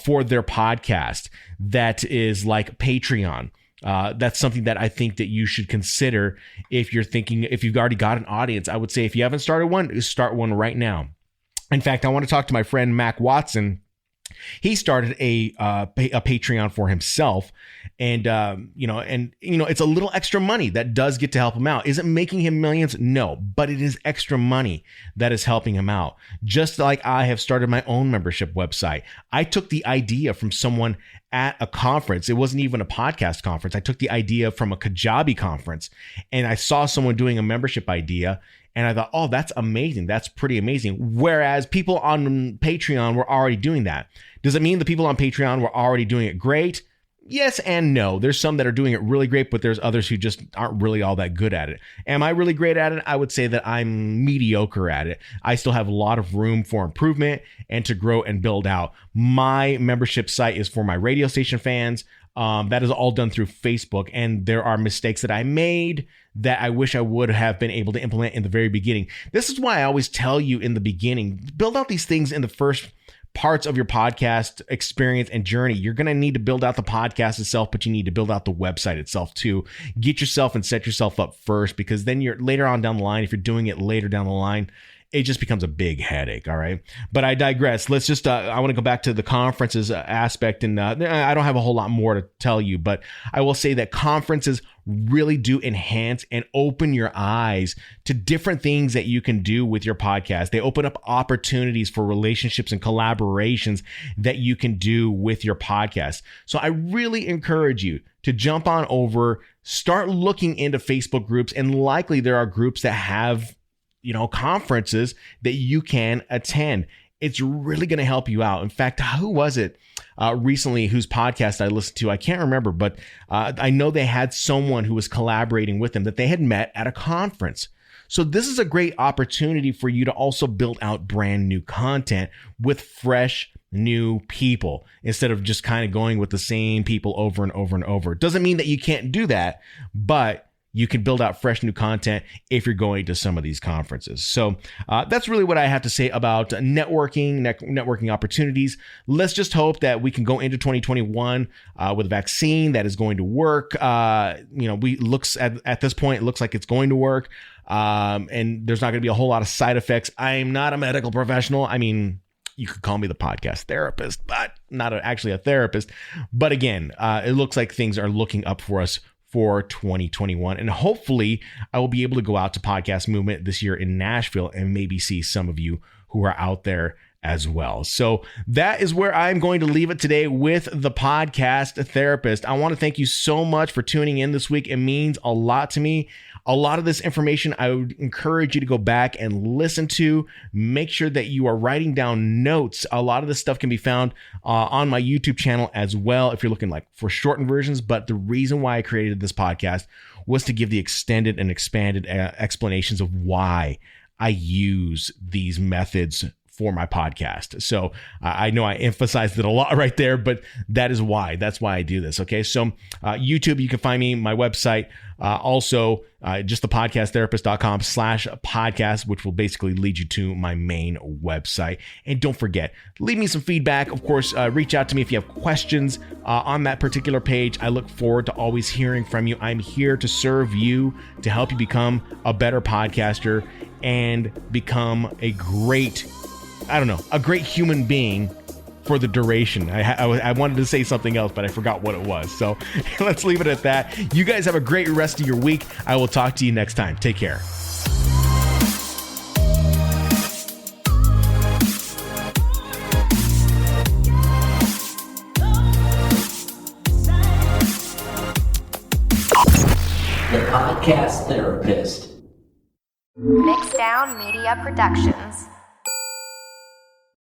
for their podcast that is like Patreon. That's something that I think that you should consider if you're thinking, if you've already got an audience. I would say if you haven't started one, start one right now. In fact, I want to talk to my friend Mac Watson. He started a Patreon for himself, and it's a little extra money that does get to help him out. Is it making him millions? No, but it is extra money that is helping him out. Just like I have started my own membership website. I took the idea from someone at a conference. It wasn't even a podcast conference. I took the idea from a Kajabi conference, and I saw someone doing a membership idea. And I thought, oh, that's amazing. That's pretty amazing. Whereas people on Patreon were already doing that. Does it mean the people on Patreon were already doing it great? Yes and no. There's some that are doing it really great, but there's others who just aren't really all that good at it. Am I really great at it? I would say that I'm mediocre at it. I still have a lot of room for improvement and to grow and build out. My membership site is for my radio station fans. That is all done through Facebook, and there are mistakes that I made that I wish I would have been able to implement in the very beginning. This is why I always tell you in the beginning, build out these things in the first parts of your podcast experience and journey. You're going to need to build out the podcast itself, but you need to build out the website itself too. Get yourself and set yourself up first, because then you're later on down the line, if you're doing it later down the line, it just becomes a big headache. All right. But I digress. Let's just, I want to go back to the conferences aspect. And I don't have a whole lot more to tell you, but I will say that conferences really do enhance and open your eyes to different things that you can do with your podcast. They open up opportunities for relationships and collaborations that you can do with your podcast. So I really encourage you to jump on over, start looking into Facebook groups, and likely there are groups that have conferences that you can attend. It's really going to help you out. In fact, who was it recently whose podcast I listened to? I can't remember, but I know they had someone who was collaborating with them that they had met at a conference. So this is a great opportunity for you to also build out brand new content with fresh new people instead of just kind of going with the same people over and over and over. It doesn't mean that you can't do that, but you can build out fresh new content if you're going to some of these conferences. So that's really what I have to say about networking opportunities. Let's just hope that we can go into 2021 with a vaccine that is going to work. At this point, it looks like it's going to work. And there's not going to be a whole lot of side effects. I'm not a medical professional. I mean, you could call me the podcast therapist, but not actually a therapist. But again, it looks like things are looking up for us for 2021. And hopefully I will be able to go out to Podcast Movement this year in Nashville and maybe see some of you who are out there as well. So that is where I'm going to leave it today with the podcast therapist. I want to thank you so much for tuning in this week. It means a lot to me. A lot of this information I would encourage you to go back and listen to. Make sure that you are writing down notes. A lot of this stuff can be found on my YouTube channel as well if you're looking for shortened versions. But the reason why I created this podcast was to give the extended and expanded explanations of why I use these methods for my podcast. So I know I emphasized it a lot right there, but that's why I do this. Okay. So YouTube, you can find me, my website, also just thepodcasttherapist.com/podcast, which will basically lead you to my main website. And don't forget, leave me some feedback. Of course, reach out to me if you have questions on that particular page. I look forward to always hearing from you. I'm here to serve you, to help you become a better podcaster and become a great human being for the duration. I wanted to say something else, but I forgot what it was. So let's leave it at that. You guys have a great rest of your week. I will talk to you next time. Take care. podcast therapist. Mixdown Media Productions.